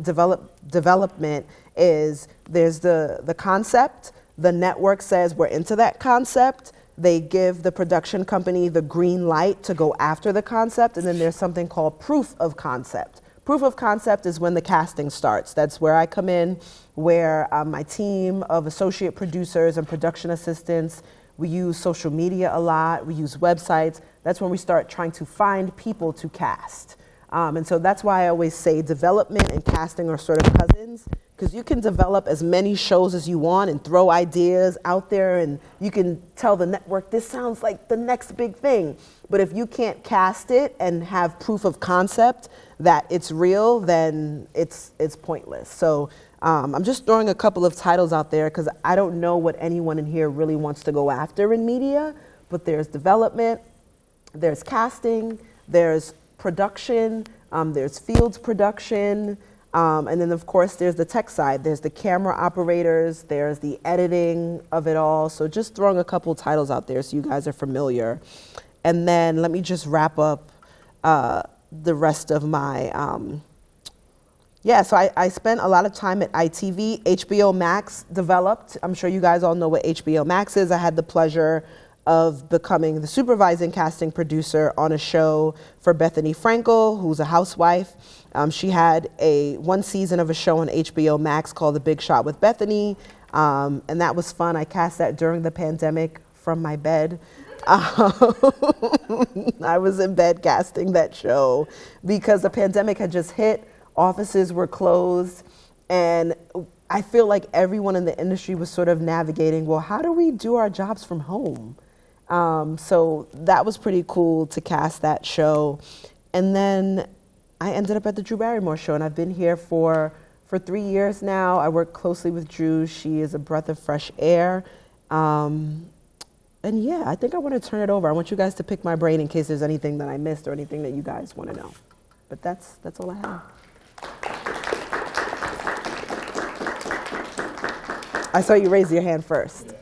development is there's the concept. The network says we're into that concept. They give the production company the green light to go after the concept. And then there's something called proof of concept. Proof of concept is when the casting starts. That's where I come in, where my team of associate producers and production assistants, we use social media a lot. We use websites. That's when we start trying to find people to cast. And so that's why I always say development and casting are sort of cousins, because you can develop as many shows as you want and throw ideas out there, and you can tell the network, this sounds like the next big thing. But if you can't cast it and have proof of concept that it's real, then it's pointless. So I'm just throwing a couple of titles out there because I don't know what anyone in here really wants to go after in media, but there's development, there's casting, there's production, there's fields production, and then of course there's the tech side. There's the camera operators, there's the editing of it all. So just throwing a couple titles out there so you guys are familiar. And then let me just wrap up the rest of my, so I spent a lot of time at ITV. HBO Max developed. I'm sure you guys all know what HBO Max is. I had the pleasure of becoming the supervising casting producer on a show for Bethany Frankel, who's a housewife. She had one season of a show on HBO Max called The Big Shot with Bethany, and that was fun. I cast that during the pandemic from my bed. I was in bed casting that show because the pandemic had just hit, offices were closed, and I feel like everyone in the industry was sort of navigating, well, how do we do our jobs from home? So that was pretty cool to cast that show. And then I ended up at the Drew Barrymore show, and I've been here for 3 years now. I work closely with Drew. She is a breath of fresh air. And yeah, I think I want to turn it over. I want you guys to pick my brain in case there's anything that I missed or anything that you guys want to know. But that's all I have. I saw you raise your hand first.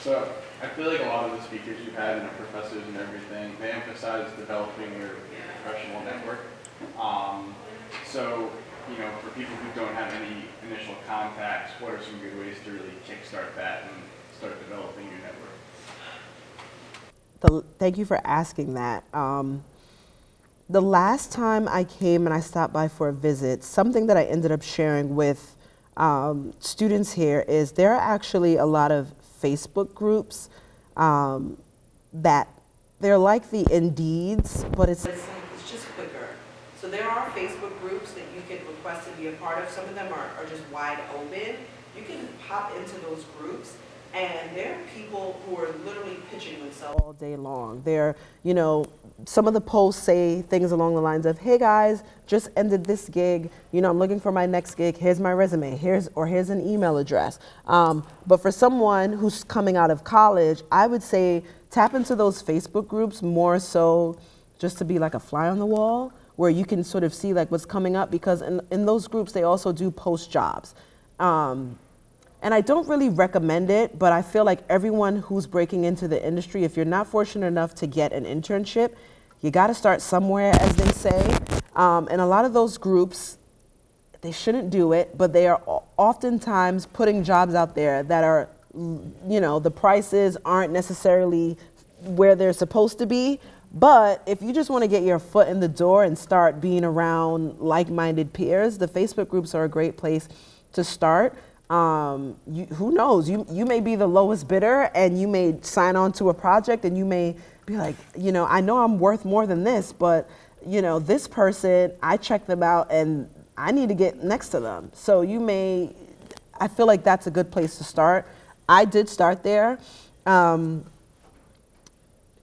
So I feel like a lot of the speakers you've had and the professors and everything, they emphasize developing your professional network. So, for people who don't have any initial contacts, what are some good ways to really kickstart that and start developing your network? Thank you for asking that. The last time I came and I stopped by for a visit, something that I ended up sharing with students here is there are actually a lot of Facebook groups that they're like the Indeeds, but it's just quicker. So there are Facebook groups that you can request to be a part of. Some of them are just wide open. You can pop into those groups, and there are people who are literally pitching themselves all day long. They're, some of the posts say things along the lines of, hey guys, just ended this gig. I'm looking for my next gig. Here's my resume. Here's an email address. But for someone who's coming out of college, I would say tap into those Facebook groups more so just to be like a fly on the wall, where you can sort of see like what's coming up, because in those groups, they also do post jobs. And I don't really recommend it, but I feel like everyone who's breaking into the industry, if you're not fortunate enough to get an internship, you got to start somewhere, as they say. And a lot of those groups, they shouldn't do it, but they are oftentimes putting jobs out there that are, the prices aren't necessarily where they're supposed to be. But if you just want to get your foot in the door and start being around like-minded peers, the Facebook groups are a great place to start. Who knows? You may be the lowest bidder, and you may sign on to a project, and you may be like, I know I'm worth more than this, but this person, I checked them out, and I need to get next to them. So I feel like that's a good place to start. I did start there.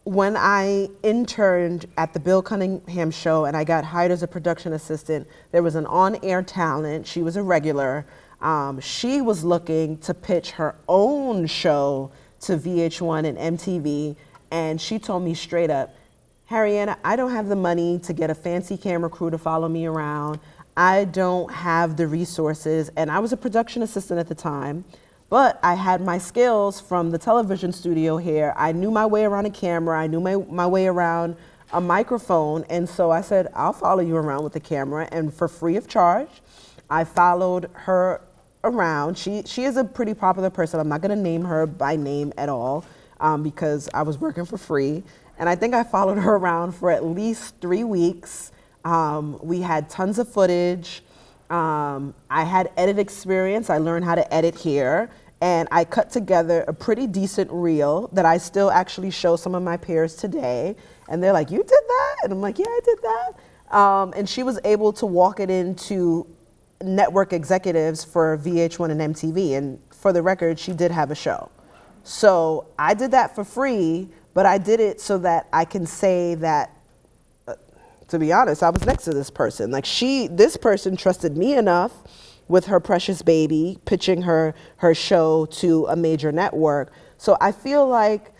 When I interned at the Bill Cunningham show and I got hired as a production assistant, there was an on-air talent. She was a regular. She was looking to pitch her own show to VH1 and MTV, and she told me straight up, Haryana, I don't have the money to get a fancy camera crew to follow me around. I don't have the resources, and I was a production assistant at the time, but I had my skills from the television studio here. I knew my way around a camera. I knew my way around a microphone, and so I said, I'll follow you around with the camera, and for free of charge, I followed her around. She is a pretty popular person. I'm not going to name her by name at all because I was working for free. And I think I followed her around for at least 3 weeks. We had tons of footage. I had edit experience. I learned how to edit here. And I cut together a pretty decent reel that I still actually show some of my peers today. And they're like, you did that? And I'm like, yeah, I did that. And she was able to walk it into network executives for VH1 and MTV. And for the record, she did have a show. So I did that for free, but I did it so that I can say that, to be honest, I was next to this person. Like this person trusted me enough with her precious baby, pitching her show to a major network. So I feel like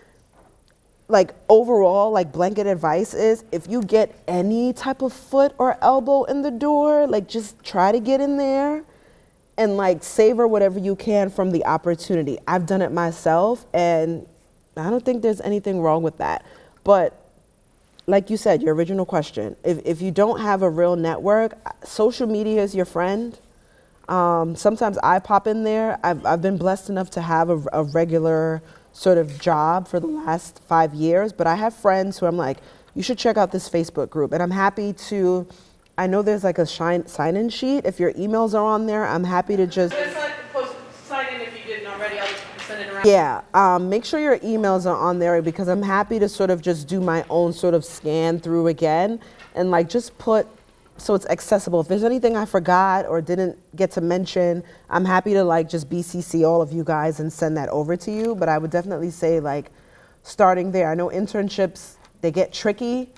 overall, like blanket advice is if you get any type of foot or elbow in the door, like just try to get in there and like savor whatever you can from the opportunity. I've done it myself and I don't think there's anything wrong with that. But like you said, your original question, if you don't have a real network, social media is your friend. Sometimes I pop in there. I've been blessed enough to have a regular sort of job for the last 5 years, but I have friends who I'm like, you should check out this Facebook group. And I'm happy to, I know there's like a sign-in sheet. If your emails are on there, I'm happy to just... Sign in if you didn't already, I'll just send it around. Yeah, make sure your emails are on there because I'm happy to sort of just do my own sort of scan through again and like just put so it's accessible. If there's anything I forgot or didn't get to mention, I'm happy to like just BCC all of you guys and send that over to you. But I would definitely say like starting there. I know internships, they get tricky.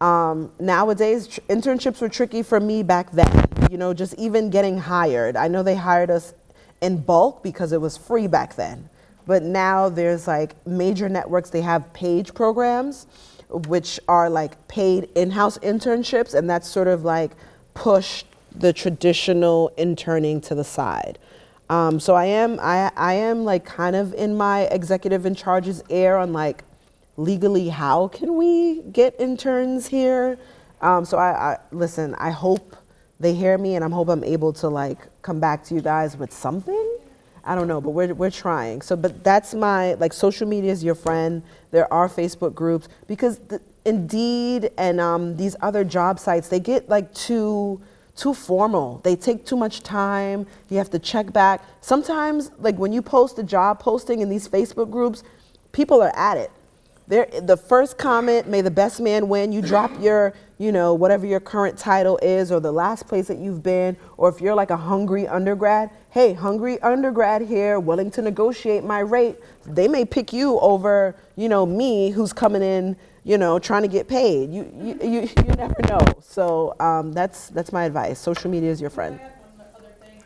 Nowadays, internships were tricky for me back then. You know, just even getting hired. I know they hired us in bulk because it was free back then. But now there's like major networks, they have page programs, which are like paid in-house internships, and that's sort of like pushed the traditional interning to the side. So I am like kind of in my executive in charge's air on like legally how can we get interns here. So I listen, I hope they hear me and I hope I'm able to like come back to you guys with something. I don't know, but we're trying. So, but that's my, like, social media is your friend. There are Facebook groups because Indeed and these other job sites, they get like too formal. They take too much time. You have to check back. Sometimes, like when you post a job posting in these Facebook groups, people are at it. The first comment, may the best man win. You drop your, you know, whatever your current title is or the last place that you've been, or if you're like a hungry undergrad, hey, hungry undergrad here, willing to negotiate my rate. They may pick you over, you know, me who's coming in, you know, trying to get paid. You never know. So that's my advice. Social media is your friend. I have one other thing.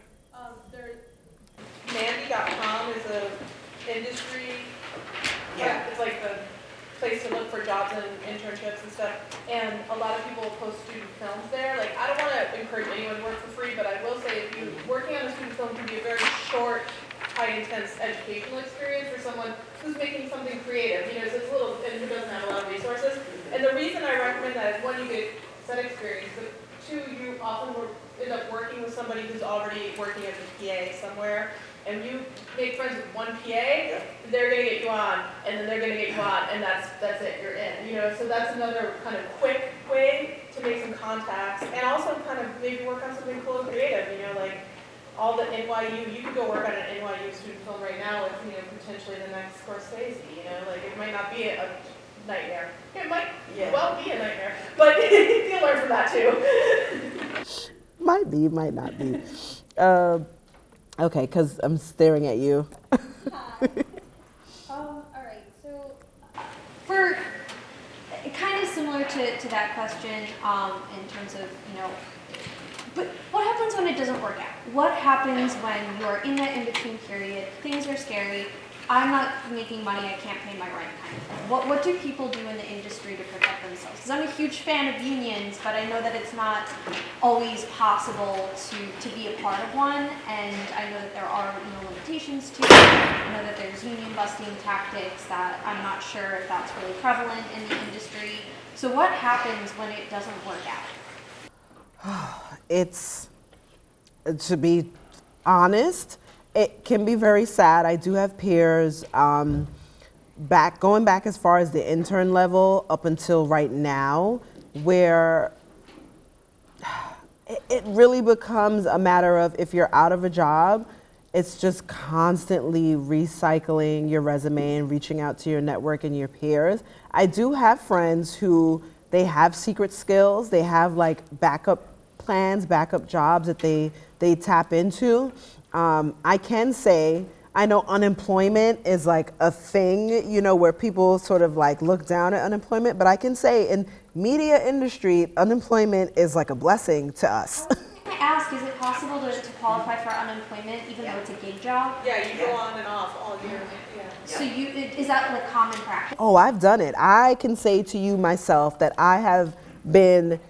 Mandy.com is an industry. Yeah. It's like the place to look for jobs and internships and stuff. And a lot of people post student films there. Like, I don't want to encourage anyone to work for free, but I will say if you working on a student film can be a very short, high intense educational experience for someone who's making something creative. You know, so it's a little, and who doesn't have a lot of resources. And the reason I recommend that is one, you get set experience, but two, you often end up working with somebody who's already working as a PA somewhere. And you make friends with one PA, they're going to get you on, and then they're going to get you on, and that's it, you're in. You know, so that's another kind of quick way to make some contacts, and also kind of maybe work on something cool and creative. You know, like all the NYU, you could go work on an NYU student film right now with, you know, potentially the next Scorsese. You know, like it might not be a nightmare. It might well be a nightmare, but you'll learn from that too. Might be, might not be. Okay, because I'm staring at you. All right, so for kind of similar to that question in terms of, you know, but what happens when it doesn't work out? What happens when you're in that in-between period, things are scary, I'm not making money, I can't pay my rent kind of thing? What do people do in the industry to protect themselves? Because I'm a huge fan of unions, but I know that it's not always possible to be a part of one, and I know that there are limitations to it. I know that there's union busting tactics that I'm not sure if that's really prevalent in the industry. So what happens when it doesn't work out? It's, to be honest, it can be very sad. I do have peers going back as far as the intern level up until right now, where it really becomes a matter of, if you're out of a job, it's just constantly recycling your resume and reaching out to your network and your peers. I do have friends who, they have secret skills. They have like backup plans, backup jobs that they tap into. I can say, I know unemployment is like a thing, where people sort of like look down at unemployment, but I can say in media industry, unemployment is like a blessing to us. Can I ask, is it possible to qualify for unemployment even though it's a gig job? Yeah, you go on and off all year. Yeah. So is that like common practice? Oh, I've done it. I can say to you myself that I have been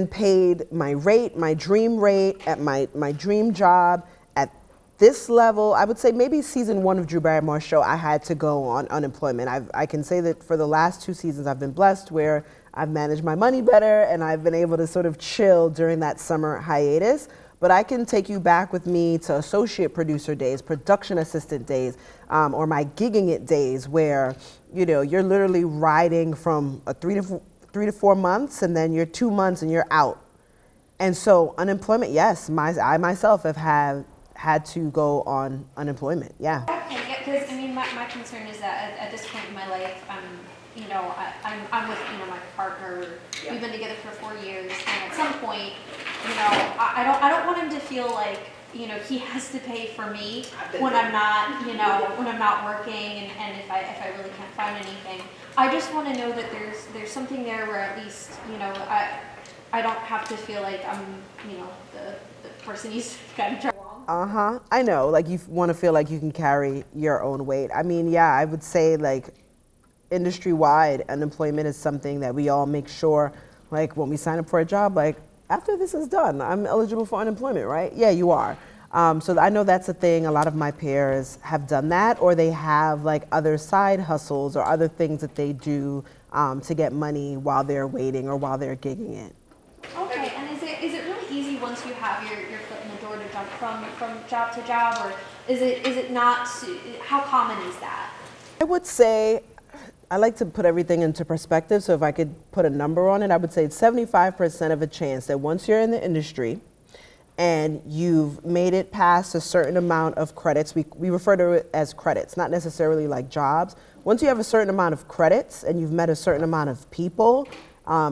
paid my rate, my dream rate at my dream job at this level. I would say maybe season 1 of Drew Barrymore's show, I had to go on unemployment. I can say that for the last 2 seasons, I've been blessed where I've managed my money better and I've been able to sort of chill during that summer hiatus. But I can take you back with me to associate producer days, production assistant days, or my gigging it days where, you're literally riding from a 3 to 4 months and then you're 2 months and you're out. And so unemployment, yes, I myself have had to go on unemployment, yeah. Okay, because my concern is that at this point in my life, I'm with my partner. We've been together for 4 years, and at some point, I don't want him to feel like he has to pay for me when I'm not when I'm not working, and if I really can't find anything. I just want to know that there's something there where at least I don't have to feel like I'm the person he's kind of trying. I know, like you want to feel like you can carry your own weight. Yeah, I would say like industry-wide, unemployment is something that we all make sure, like when we sign up for a job, like after this is done, I'm eligible for unemployment, right? Yeah, you are. So I know that's a thing. A lot of my peers have done that, or they have like other side hustles or other things that they do to get money while they're waiting or while they're gigging it. Okay, and is it really easy once you have your foot in the door to jump from job to job, or is it not? How common is that? I would say, I like to put everything into perspective, so if I could put a number on it, I would say it's 75% of a chance that once you're in the industry and you've made it past a certain amount of credits, we refer to it as credits, not necessarily like jobs. Once you have a certain amount of credits and you've met a certain amount of people,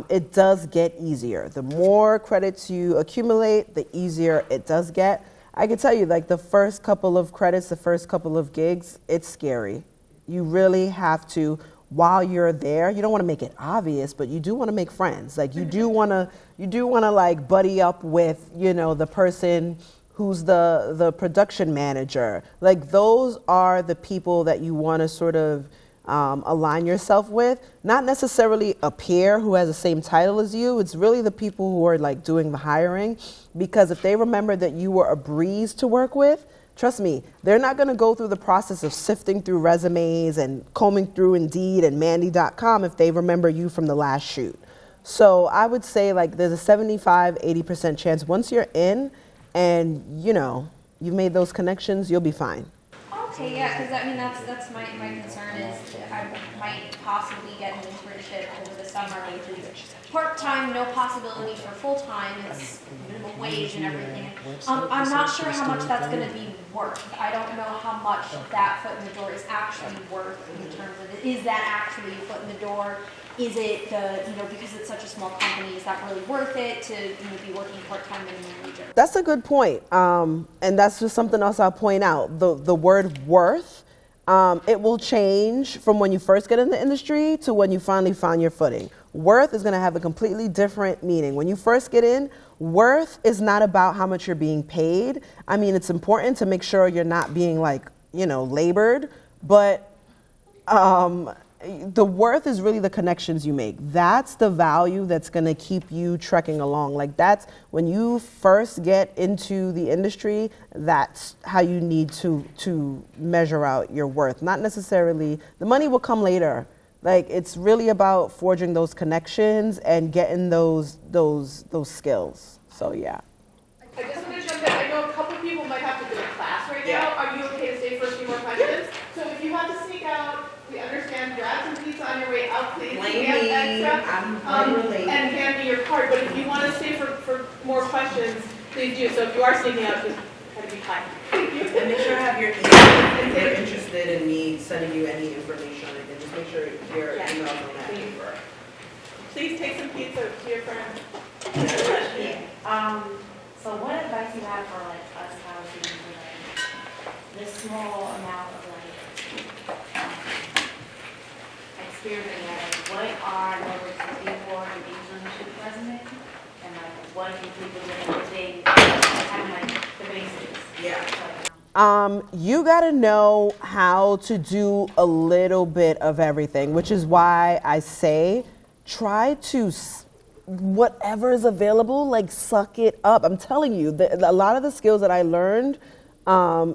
it does get easier. The more credits you accumulate, the easier it does get. I can tell you, like the first couple of credits, the first couple of gigs, it's scary. You really have to, while you're there, you don't want to make it obvious, but you do want to make friends. Like you do want to like buddy up with, the person who's the production manager. Like those are the people that you want to sort of align yourself with. Not necessarily a peer who has the same title as you. It's really the people who are like doing the hiring, because if they remember that you were a breeze to work with, trust me, they're not going to go through the process of sifting through resumes and combing through Indeed and Mandy.com if they remember you from the last shoot. So I would say like there's a 75-80% chance once you're in and you've made those connections, you'll be fine. Okay, yeah, because that's my concern is I might possibly get an internship over the summer, which is part-time, no possibility for full-time, it's minimum wage and everything. I'm not sure how much that's going to be worth. I don't know how much that foot in the door is actually worth in terms of, is that actually a foot in the door? Is it because it's such a small company, is that really worth it to be working part-time minimum wage? That's a good point. And that's just something else I'll point out. The word worth, it will change from when you first get in the industry to when you finally find your footing. Worth is going to have a completely different meaning. When you first get in, worth is not about how much you're being paid. I mean, it's important to make sure you're not being like, labored, but the worth is really the connections you make. That's the value that's going to keep you trekking along. Like, that's when you first get into the industry, that's how you need to measure out your worth. Not necessarily, the money will come later. Like, it's really about forging those connections and getting those skills. So yeah. I just want to jump in. I know a couple people might have to go to class right now. Are you okay to stay for a few more questions? So if you have to sneak out, we understand. Grab some pizza on your way out, please. Blame me. I'm late. And hand me your card. But if you want to stay for more questions, please do. So if you are sneaking out, just try to be kind. Thank you. And make sure I have your email if you're interested in me sending you any information. And just make sure your email on that. Please take some pizza to your friend. So what advice you have for like us housing for like this small amount of like experience? Like, what are numbers to be for an internship resume? And like what do people do if they have like the basics? Yeah. You gotta know how to do a little bit of everything, which is why I say try to whatever is available, like suck it up. I'm telling you, a lot of the skills that I learned,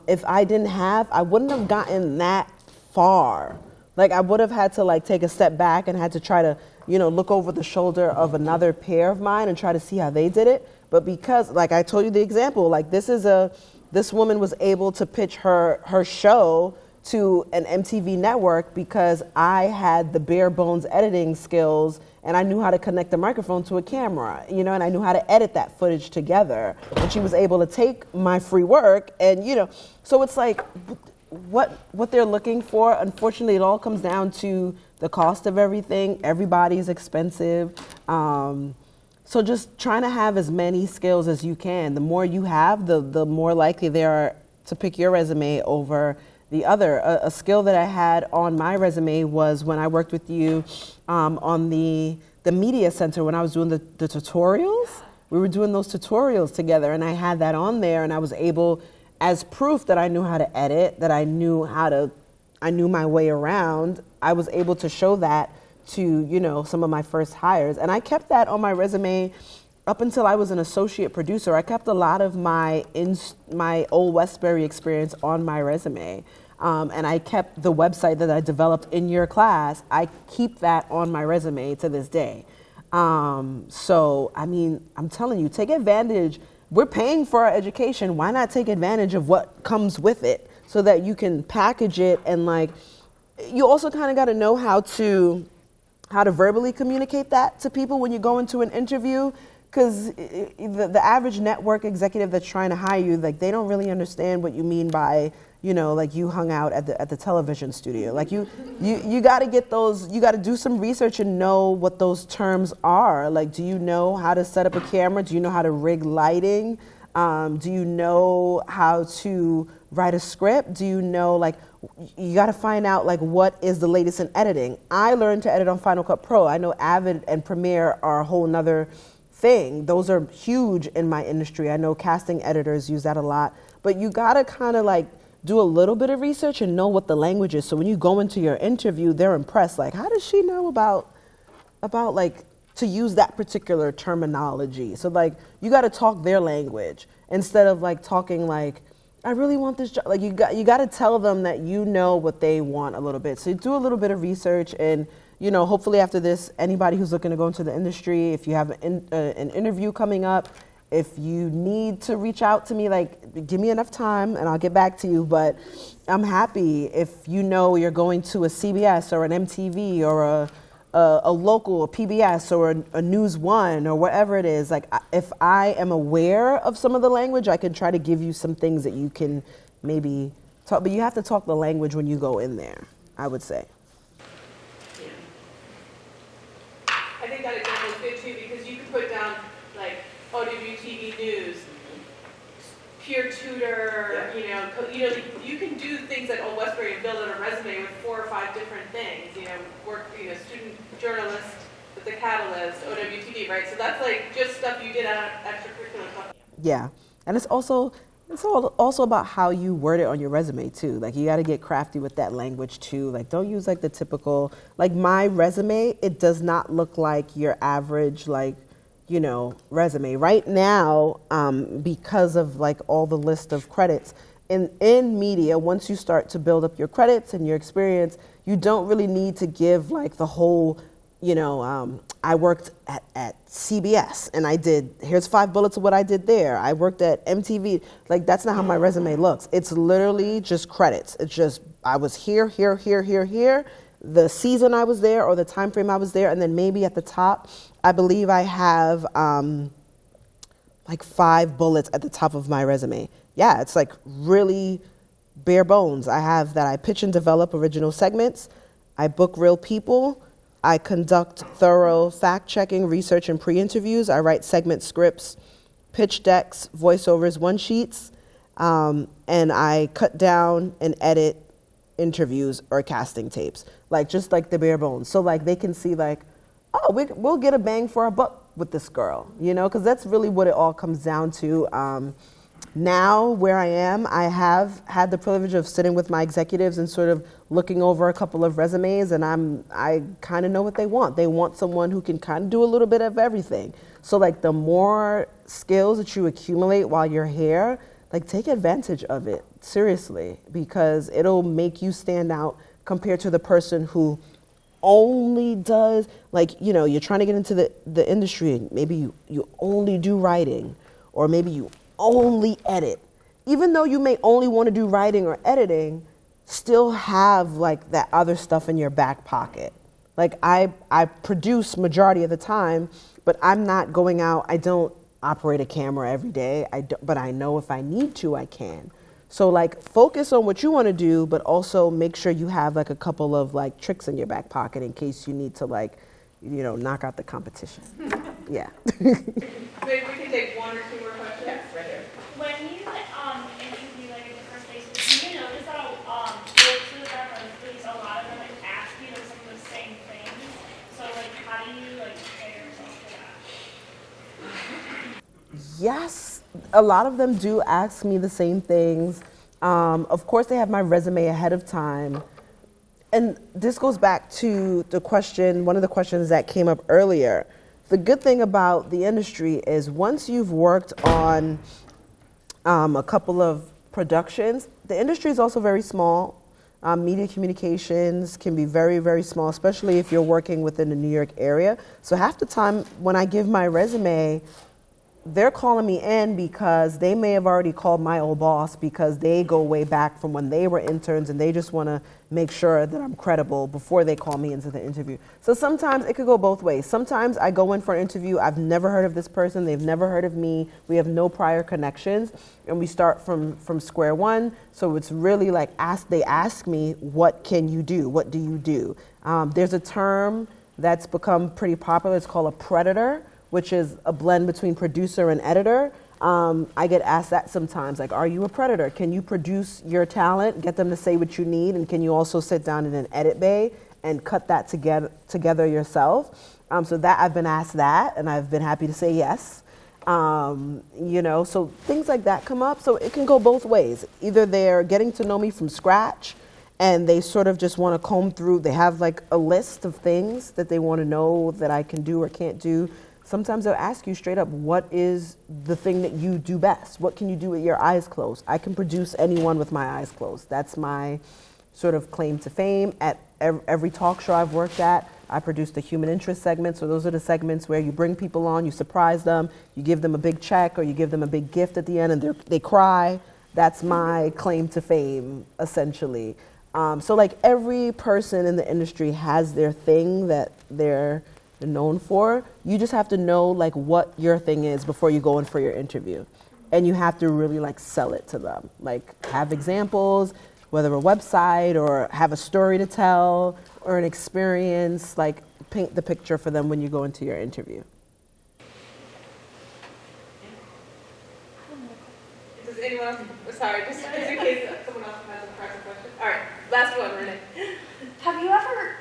if I didn't have, I wouldn't have gotten that far. Like, I would have had to like take a step back and had to try to, look over the shoulder of another peer of mine and try to see how they did it. But because, like I told you the example, like this woman was able to pitch her show to an MTV network because I had the bare bones editing skills and I knew how to connect the microphone to a camera, and I knew how to edit that footage together. And she was able to take my free work and, so it's like what they're looking for. Unfortunately, it all comes down to the cost of everything. Everybody's expensive. So just trying to have as many skills as you can. The more you have, the more likely they are to pick your resume over the other. A skill that I had on my resume was when I worked with you on the media center when I was doing the tutorials. We were doing those tutorials together and I had that on there and I was able, as proof that I knew how to edit, that I knew my way around, I was able to show that to, some of my first hires. And I kept that on my resume up until I was an associate producer. I kept a lot of my old Westbury experience on my resume. And I kept the website that I developed in your class. I keep that on my resume to this day. So, I mean, I'm telling you, take advantage. We're paying for our education. Why not take advantage of what comes with it so that you can package it and like, you also kind of got to know how to verbally communicate that to people when you go into an interview. Because the average network executive that's trying to hire you, like, they don't really understand what you mean by, like you hung out at the television studio. Like you got to get those, you got to do some research and know what those terms are. Like, do you know how to set up a camera? Do you know how to rig lighting? Do you know how to write a script? Do you know, like, you got to find out, like, what is the latest in editing? I learned to edit on Final Cut Pro. I know Avid and Premiere are a whole nother thing. Those are huge in my industry. I know casting editors use that a lot, but you gotta kind of like do a little bit of research and know what the language is. So when you go into your interview, they're impressed. Like, how does she know about like to use that particular terminology? So like, you got to talk their language instead of like talking like, I really want this job. Like, you got to tell them that you know what they want a little bit. So do a little bit of research and, hopefully after this, anybody who's looking to go into the industry, if you have an interview coming up, if you need to reach out to me, like, give me enough time and I'll get back to you. But I'm happy if you're going to a CBS or an MTV or a local, a PBS or a News One or whatever it is. Like, if I am aware of some of the language, I can try to give you some things that you can maybe talk. But you have to talk the language when you go in there, I would say. I think that example is good too because you can put down like OWTV News, peer tutor, you can do things at Old Westbury and build out a resume with 4 or 5 different things. Student journalist, the Catalyst, OWTD, right? So that's like just stuff you did on extracurricular stuff. Yeah, and it's also about how you word it on your resume too. Like you got to get crafty with that language too. Like don't use like the typical, like my resume, it does not look like your average like, you know, resume. Right now, because of like all the list of credits in media, once you start to build up your credits and your experience, you don't really need to give like the whole, you know, I worked at CBS and here's 5 bullets of what I did there. I worked at MTV. Like, that's not how my resume looks. It's literally just credits. It's just, I was here, the season I was there or the time frame I was there. And then maybe at the top, I believe I have like 5 bullets at the top of my resume. Yeah, it's like really bare bones. I have that I pitch and develop original segments. I book real people. I conduct thorough fact-checking, research, and pre-interviews. I write segment scripts, pitch decks, voiceovers, one-sheets, and I cut down and edit interviews or casting tapes, like just like the bare bones. So like they can see like, oh, we'll get a bang for our buck with this girl, you know, because that's really what it all comes down to. Now, where I am, I have had the privilege of sitting with my executives and sort of looking over a couple of resumes, and I kind of know what they want. They want someone who can kind of do a little bit of everything. So, like, the more skills that you accumulate while you're here, like, take advantage of it, seriously, because it'll make you stand out compared to the person who only does, like, you know, you're trying to get into the industry, and maybe you only do writing, or maybe you only edit. Even though you may only want to do writing or editing, still have like that other stuff in your back pocket. Like I produce majority of the time, but I'm not going out. I don't operate a camera every day. But I know if I need to, I can. So like focus on what you want to do, but also make sure you have like a couple of like tricks in your back pocket in case you need to like, you know, knock out the competition. Yeah. Maybe we can take 1 or 2 more questions. Yes, right here. When you interview like in different places, do you notice that a lot of them like ask you like some of the same things? So like how do you like prepare yourself for that? Yes, a lot of them do ask me the same things. Of course, they have my resume ahead of time. And this goes back to the question, one of the questions that came up earlier. The good thing about the industry is once you've worked on a couple of productions, the industry is also very small. Media communications can be very, very small, especially if you're working within the New York area. So half the time when I give my resume, they're calling me in because they may have already called my old boss because they go way back from when they were interns and they just want to make sure that I'm credible before they call me into the interview. So sometimes it could go both ways. Sometimes I go in for an interview, I've never heard of this person, they've never heard of me, we have no prior connections, and we start from square one. So it's really like they ask me, what can you do? What do you do? There's a term that's become pretty popular, it's called a predator, which is a blend between producer and editor. I get asked that sometimes, like, are you a predator? Can you produce your talent, get them to say what you need, and can you also sit down in an edit bay and cut that together yourself? So that I've been asked that, and I've been happy to say yes. You know, so things like that come up. So it can go both ways. Either they're getting to know me from scratch, and they sort of just want to comb through. They have like a list of things that they want to know that I can do or can't do. Sometimes they'll ask you straight up, what is the thing that you do best? What can you do with your eyes closed? I can produce anyone with my eyes closed. That's my sort of claim to fame. At every talk show I've worked at, I produced the human interest segment. So those are the segments where you bring people on, you surprise them, you give them a big check or you give them a big gift at the end and they cry. That's my claim to fame, essentially. So like every person in the industry has their thing that they're known for. You just have to know like what your thing is before you go in for your interview, and you have to really like sell it to them, like have examples, whether a website or have a story to tell or an experience, like paint the picture for them when you go into your interview. Does anyone else, sorry, just in case someone else has a pressing question. All right, last one, Renee. Have you ever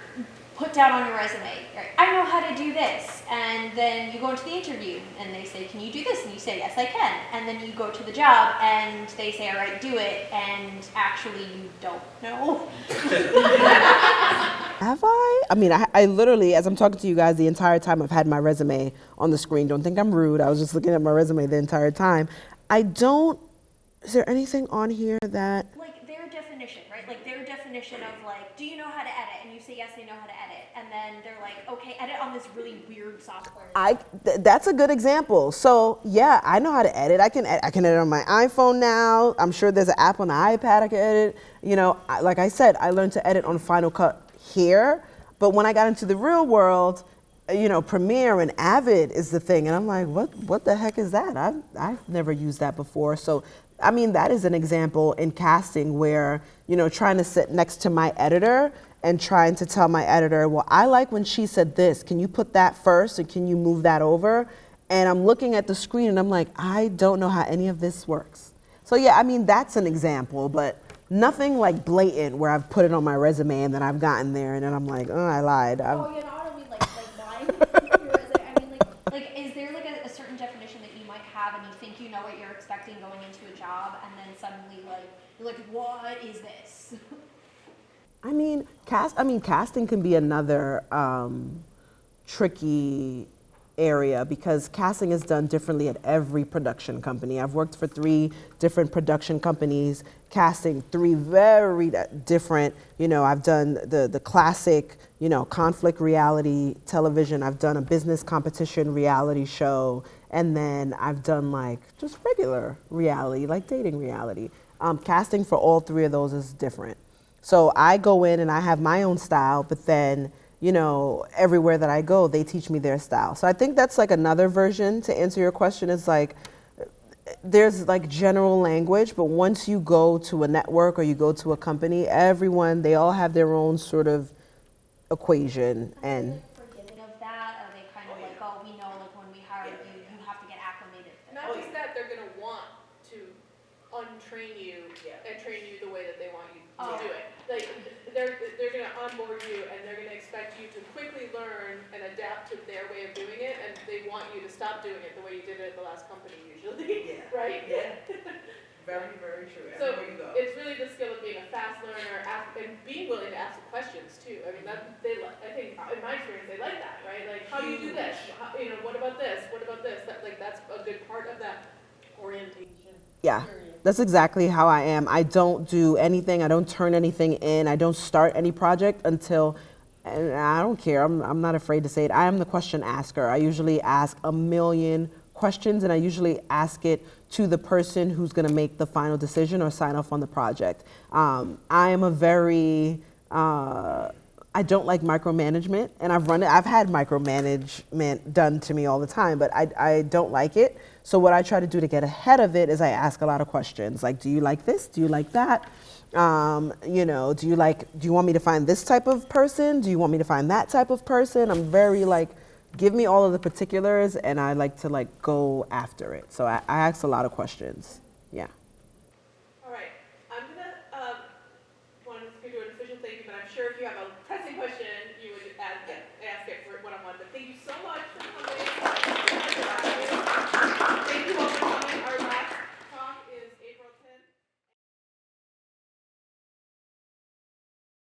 put down on your resume, right, I know how to do this, and then you go into the interview and they say, can you do this? And you say, yes, I can. And then you go to the job and they say, all right, do it, and actually you don't know. Have I? I mean, I literally, as I'm talking to you guys, the entire time I've had my resume on the screen. Don't think I'm rude. I was just looking at my resume the entire time. Is there anything on here that... Like their definition, right? Like their definition of like, do you know how to edit? And you say, yes, I know how to edit. And then they're like, okay, edit on this really weird software. That's a good example. So yeah, I know how to edit. I can edit on my iPhone now. I'm sure there's an app on the iPad I can edit. You know, like I said, I learned to edit on Final Cut here. But when I got into the real world, you know, Premiere and Avid is the thing. And I'm like, what the heck is that? I've never used that before. So I mean, that is an example in casting where, you know, trying to sit next to my editor and trying to tell my editor, well, I like when she said this. Can you put that first and can you move that over? And I'm looking at the screen and I'm like, I don't know how any of this works. So yeah, I mean, that's an example, but nothing like blatant where I've put it on my resume and then I've gotten there and then I'm like, oh, I lied. Oh, yeah, not only like lying to your resume. I mean, like, is there like a certain definition that you might have and you think you know what you're expecting going into a job and then suddenly like, you're like, what is this? I mean, casting can be another tricky area because casting is done differently at every production company. I've worked for 3 different production companies, casting 3 very different, you know, I've done the classic, you know, conflict reality television. I've done a business competition reality show. And then I've done like just regular reality, like dating reality. Casting for all 3 of those is different. So I go in and I have my own style, but then, you know, everywhere that I go, they teach me their style. So I think that's like another version to answer your question is like, there's like general language, but once you go to a network or you go to a company, they all have their own sort of equation and... Forgiving of that? Are they kind of like, oh, we know like when we hire you, you have to get acclimated? Not just that, they're gonna want to untrain you and train you the way that they want you to do it. Like, they're gonna onboard you and they're gonna expect you to quickly learn and adapt to their way of doing it, and they want you to stop doing it the way you did it at the last company usually, right? Yeah. Very, very true. So it's really the skill of being a fast learner and being willing to ask the questions too. I mean, I think in my experience they like that, right? Like, how do you do this? You know, what about this? What about this? That's a good part of that orientation. Yeah, that's exactly how I am. I don't do anything. I don't turn anything in. I don't start any project until, and I don't care. I'm not afraid to say it. I am the question asker. I usually ask a million questions, and I usually ask it to the person who's going to make the final decision or sign off on the project. I am a very, I don't like micromanagement, and I've had micromanagement done to me all the time, but I don't like it. So what I try to do to get ahead of it is I ask a lot of questions, like, do you like this? Do you like that? You know, do you want me to find this type of person? Do you want me to find that type of person? I'm very like, give me all of the particulars, and I like to like go after it. So I ask a lot of questions. Yeah.